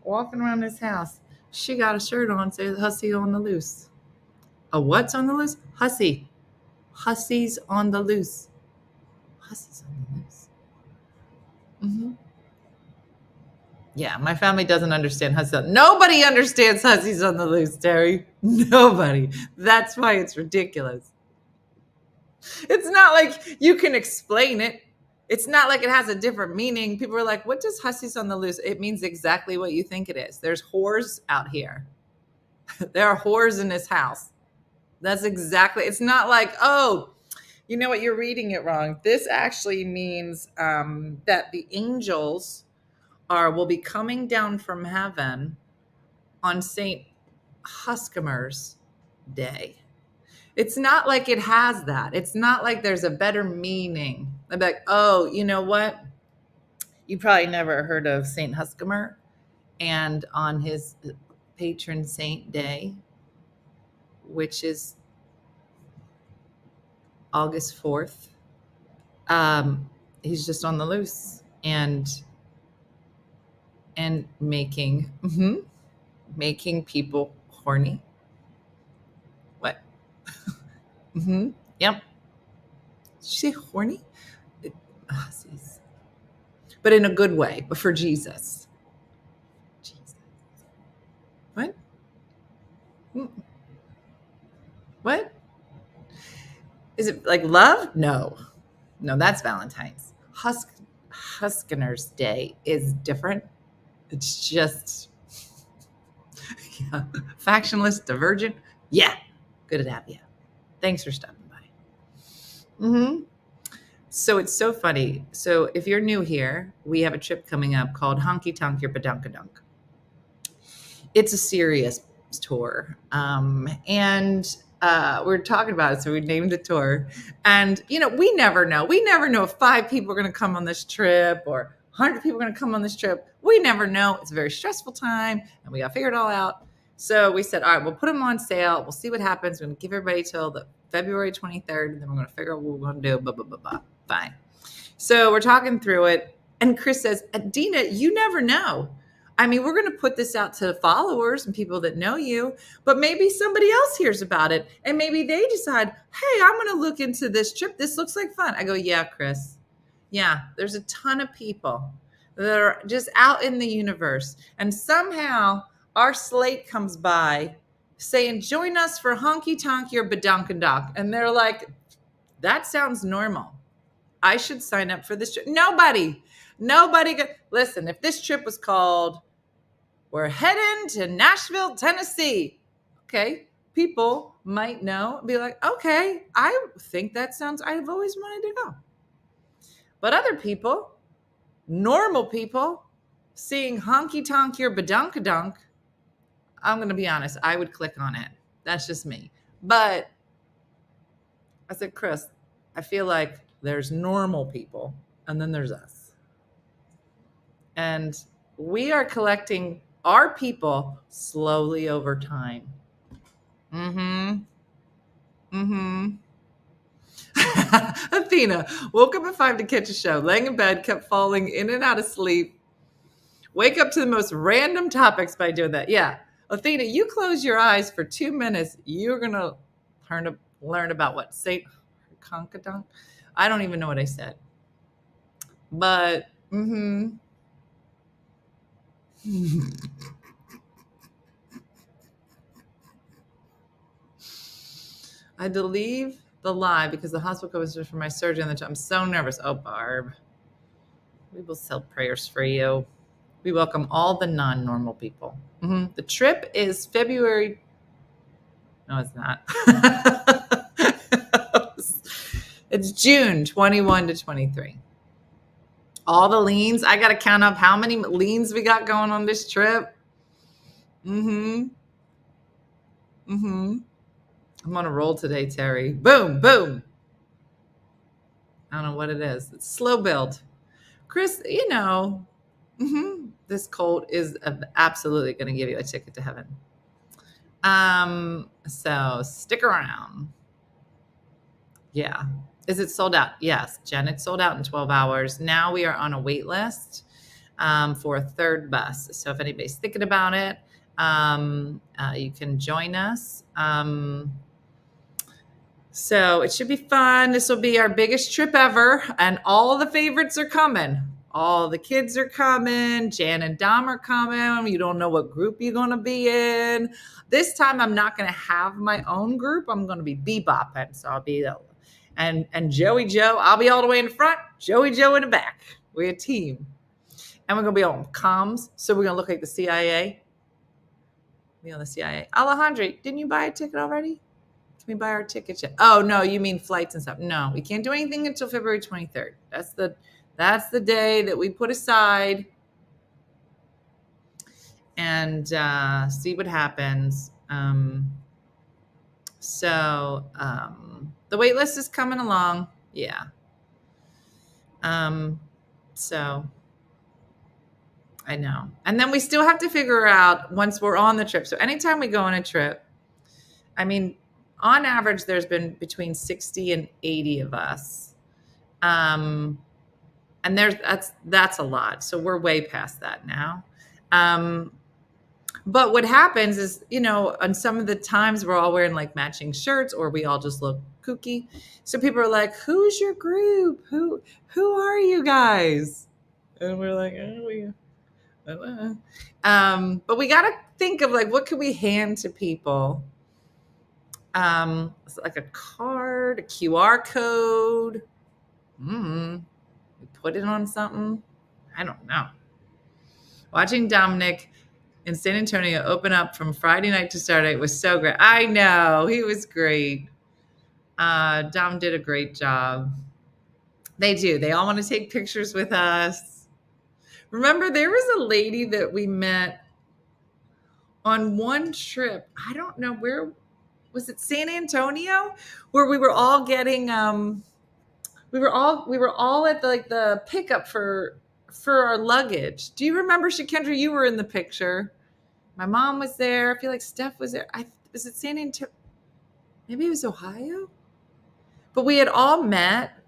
walking around this house. She got a shirt on, says Hussy on the loose. A what's on the loose? Hussy. Hussies on the loose. Hussies on the loose. Mm-hmm. Yeah, my family doesn't understand Hussies. Nobody understands Hussies on the loose, Terry. Nobody. That's why it's ridiculous. It's not like you can explain it. It's not like it has a different meaning. People are like, what does Hussies on the loose? It means exactly what you think it is. There's whores out here. There are whores in this house. That's exactly. It's not like, oh, you know what? You're reading it wrong. This actually means that the angels will be coming down from heaven on St. Huskimer's Day. It's not like it has that. It's not like there's a better meaning. I'm like, oh, you know what? You probably never heard of St. Huskimer. And on his patron saint day, which is August 4th, he's just on the loose and making people horny. What? Mm-hmm. Yep. Did you say horny? But in a good way, but for Jesus. What? What? Is it like love? No, that's Valentine's. Huskiner's Day is different. It's just yeah. Factionless, divergent. Yeah. Good to have you. Thanks for stopping by. So it's so funny. So if you're new here, we have a trip coming up called Honky Tonk Your Badunkadunk. It's a serious tour. And we're talking about it, so we named the tour. And, we never know. We never know if 5 people are going to come on this trip or 100 people are going to come on this trip. We never know. It's a very stressful time, and we got to figure it all out. So we said, all right, we'll put them on sale. We'll see what happens. We're going to give everybody till the February 23rd, and then we're going to figure out what we're going to do. Blah, blah, blah, blah. Fine. So we're talking through it, and Chris says, Dina, you never know. I mean, we're going to put this out to followers and people that know you, but maybe somebody else hears about it, and maybe they decide, hey, I'm going to look into this trip. This looks like fun. I go, yeah, Chris. Yeah, there's a ton of people that are just out in the universe, and somehow our slate comes by saying, join us for Honky Tonk Your Badunkadunk. And they're like, that sounds normal. I should sign up for this trip. Nobody. Listen, if this trip was called, we're heading to Nashville, Tennessee. Okay. People might know and be like, okay, I think that sounds, I've always wanted to go. But other people, normal people, seeing Honky Tonk Your Badunkadunk, I'm going to be honest, I would click on it. That's just me. But I said, Chris, I feel like there's normal people and then there's us. And we are collecting our people slowly over time. Athena woke up at 5 to catch a show, laying in bed, kept falling in and out of sleep. Wake up to the most random topics by doing that. Yeah. Athena, you close your eyes for 2 minutes. You're going to learn about what? Saint Conkadunk? I don't even know what I said. But, I had to leave the live because the hospital was for my surgery. I'm so nervous. Oh, Barb. We will sell prayers for you. We welcome all the non-normal people. The trip is February. No, it's not. It's June 21 to 23. All the leans. I got to count up how many leans we got going on this trip. I'm on a roll today, Terry. Boom, boom. I don't know what it is. It's slow build. Chris, this cold is absolutely going to give you a ticket to heaven. So stick around. Yeah. Is it sold out? Yes, Jen, it's sold out in 12 hours. Now we are on a wait list for a third bus. So if anybody's thinking about it, you can join us. So it should be fun. This will be our biggest trip ever, and all the favorites are coming. All the kids are coming. Jan and Dom are coming. You don't know what group you're going to be in. This time I'm not going to have my own group. I'm going to be bebopping. So I'll be and Joey Joe, I'll be all the way in the front, Joey Joe in the back. We're a team. And we're going to be on comms. So we're going to look like the CIA. Be on the CIA. Alejandro, didn't you buy a ticket already? Can we buy our tickets yet? Oh, no, you mean flights and stuff. No, we can't do anything until February 23rd. That's the day that we put aside and see what happens. The wait list is coming along. Yeah. So I know. And then we still have to figure out once we're on the trip. So anytime we go on a trip, I mean, on average, there's been between 60 and 80 of us. And that's a lot. So we're way past that now. But what happens is, on some of the times we're all wearing like matching shirts, or we all just look kooky. So people are like, who's your group? Who are you guys? And we're like, but we got to think of like, what can we hand to people? It's like a card, a QR code. We put it on something. I don't know. Watching Dominic in San Antonio open up from Friday night to Saturday was so great. I know. He was great. Dom did a great job. They do. They all want to take pictures with us. Remember, there was a lady that we met on one trip. I don't know where was it, San Antonio, where we were all getting we were all at the pickup for our luggage. Do you remember, Shakendra? You were in the picture. My mom was there. I feel like Steph was there. Was it San Antonio? Maybe it was Ohio. But we had all met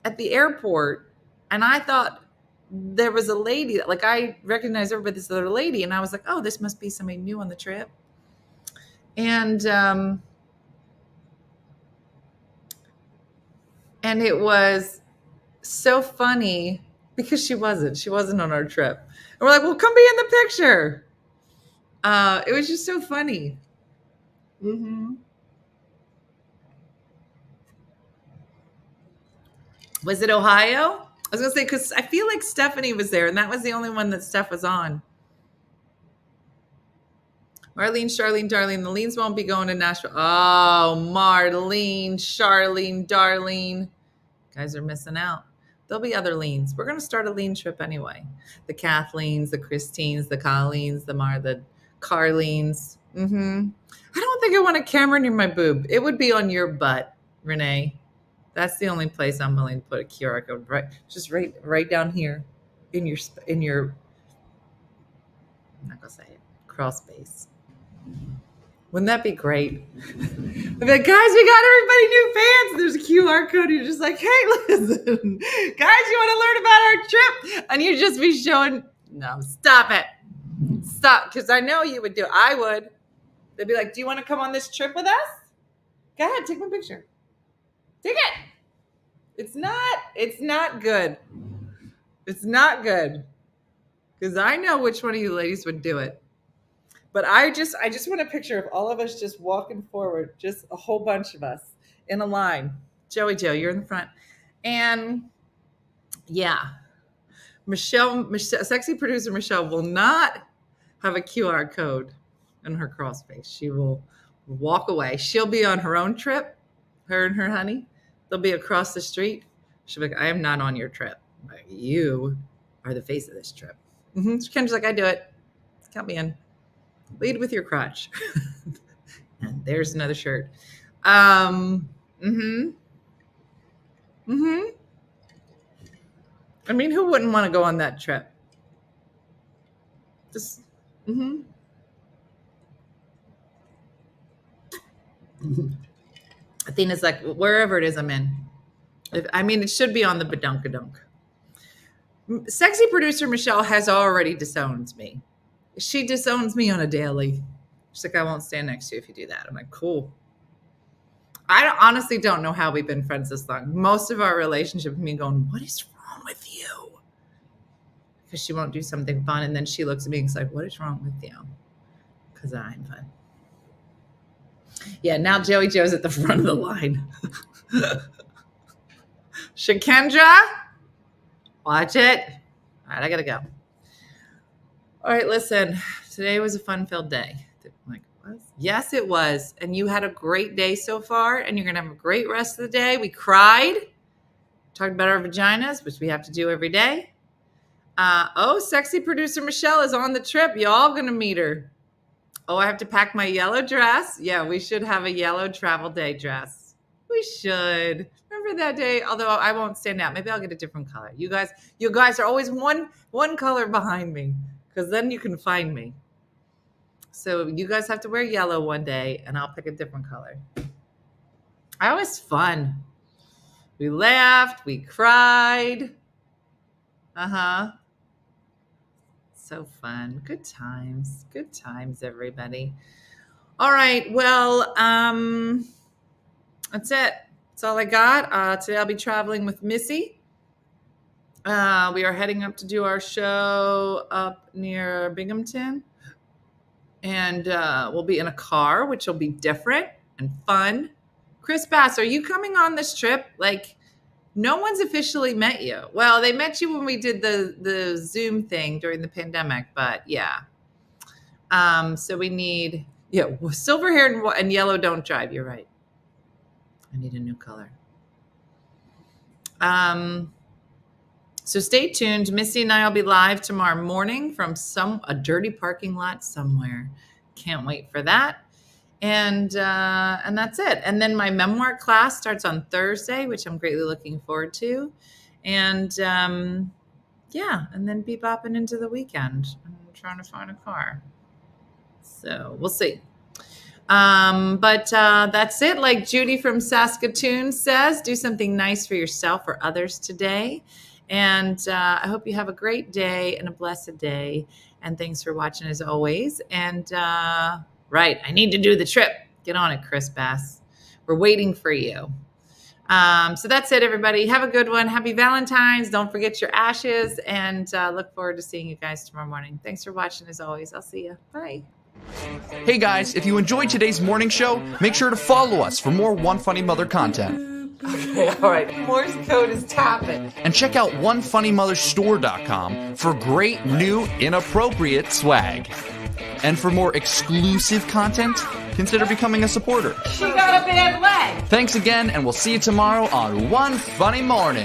at the airport, and I thought there was a lady that, like, I recognized everybody, this other lady, and I was like, oh, this must be somebody new on the trip. And it was so funny because she wasn't on our trip. And we're like, well, come be in the picture. It was just so funny. Mm-hmm. Was it Ohio? I was going to say, because I feel like Stephanie was there, and that was the only one that Steph was on. Marlene, Charlene, Darlene. The Leans won't be going to Nashville. Oh, Marlene, Charlene, Darlene. Guys are missing out. There'll be other Leans. We're going to start a lean trip anyway. The Kathleen's, the Christines, the Colleens, the Carleens. Mm-hmm. I don't think I want a camera near my boob. It would be on your butt, Renee. That's the only place I'm willing to put a QR code. Right down here in your I'm not gonna say it, crawl space. Wouldn't that be great? I'd be like, guys, we got everybody new fans. There's a QR code. You're just like, hey, listen, guys, you want to learn about our trip? And you just be showing. No, stop it. Stop, because I know you would do it. I would. They'd be like, do you want to come on this trip with us? Go ahead, take my picture. Take it. It's not good. It's not good. Because I know which one of you ladies would do it. But I just want a picture of all of us just walking forward, just a whole bunch of us in a line. Joey Joe, you're in the front. And yeah, Michelle, sexy producer Michelle will not have a QR code in her crawl space. She will walk away. She'll be on her own trip, her and her honey. They'll be across the street. She'll be like, I am not on your trip. Like, you are the face of this trip. Mm-hmm. Kendra's like, I do it. Count me in. Lead with your crotch. And there's another shirt. Mm-hmm. Mm-hmm. I mean, who wouldn't want to go on that trip? Just, mm-hmm. Athena's like, wherever it is I'm in. It should be on the badunkadunk. Sexy producer Michelle has already disowned me. She disowns me on a daily. She's like, I won't stand next to you if you do that. I'm like, cool. I honestly don't know how we've been friends this long. Most of our relationship with me going, what is wrong with you? Because she won't do something fun. And then she looks at me and is like, what is wrong with you? Because I'm fun. Yeah, now Joey Joe's at the front of the line. Shakendra, watch it. All right, I got to go. All right, listen, today was a fun-filled day. Like, what? Yes, it was. And you had a great day so far, and you're going to have a great rest of the day. We cried, talked about our vaginas, which we have to do every day. Sexy producer Michelle is on the trip. Y'all going to meet her. Oh, I have to pack my yellow dress. Yeah, we should have a yellow travel day dress. We should. Remember that day? Although I won't stand out. Maybe I'll get a different color. You guys are always one color behind me. Because then you can find me. So you guys have to wear yellow one day, and I'll pick a different color. It was fun. We laughed. We cried. Uh-huh. So fun. Good times. Good times, everybody. All right. Well, that's it. That's all I got. Today I'll be traveling with Missy. We are heading up to do our show up near Binghamton. And we'll be in a car, which will be different and fun. Chris Bass, are you coming on this trip? Like, No one's officially met you. Well, they met you when we did the Zoom thing during the pandemic, but yeah. So we need, silver hair and yellow don't drive. You're right. I need a new color. So stay tuned. Missy and I will be live tomorrow morning from a dirty parking lot somewhere. Can't wait for that. And that's it. And then my memoir class starts on Thursday, which I'm greatly looking forward to. And and then be bopping into the weekend. I'm trying to find a car. So we'll see. But that's it. Like Judy from Saskatoon says, do something nice for yourself or others today. And I hope you have a great day and a blessed day. And thanks for watching as always. And right, I need to do the trip. Get on it, Chris Bass. We're waiting for you. So that's it, everybody. Have a good one. Happy Valentine's. Don't forget your ashes. And look forward to seeing you guys tomorrow morning. Thanks for watching as always. I'll see you. Bye. Hey guys, if you enjoyed today's morning show, make sure to follow us for more One Funny Mother content. Okay, all right. Morse code is tapping. And check out OneFunnyMotherStore.com for great new inappropriate swag. And for more exclusive content, consider becoming a supporter. She got a bad leg. Thanks again, and we'll see you tomorrow on One Funny Morning.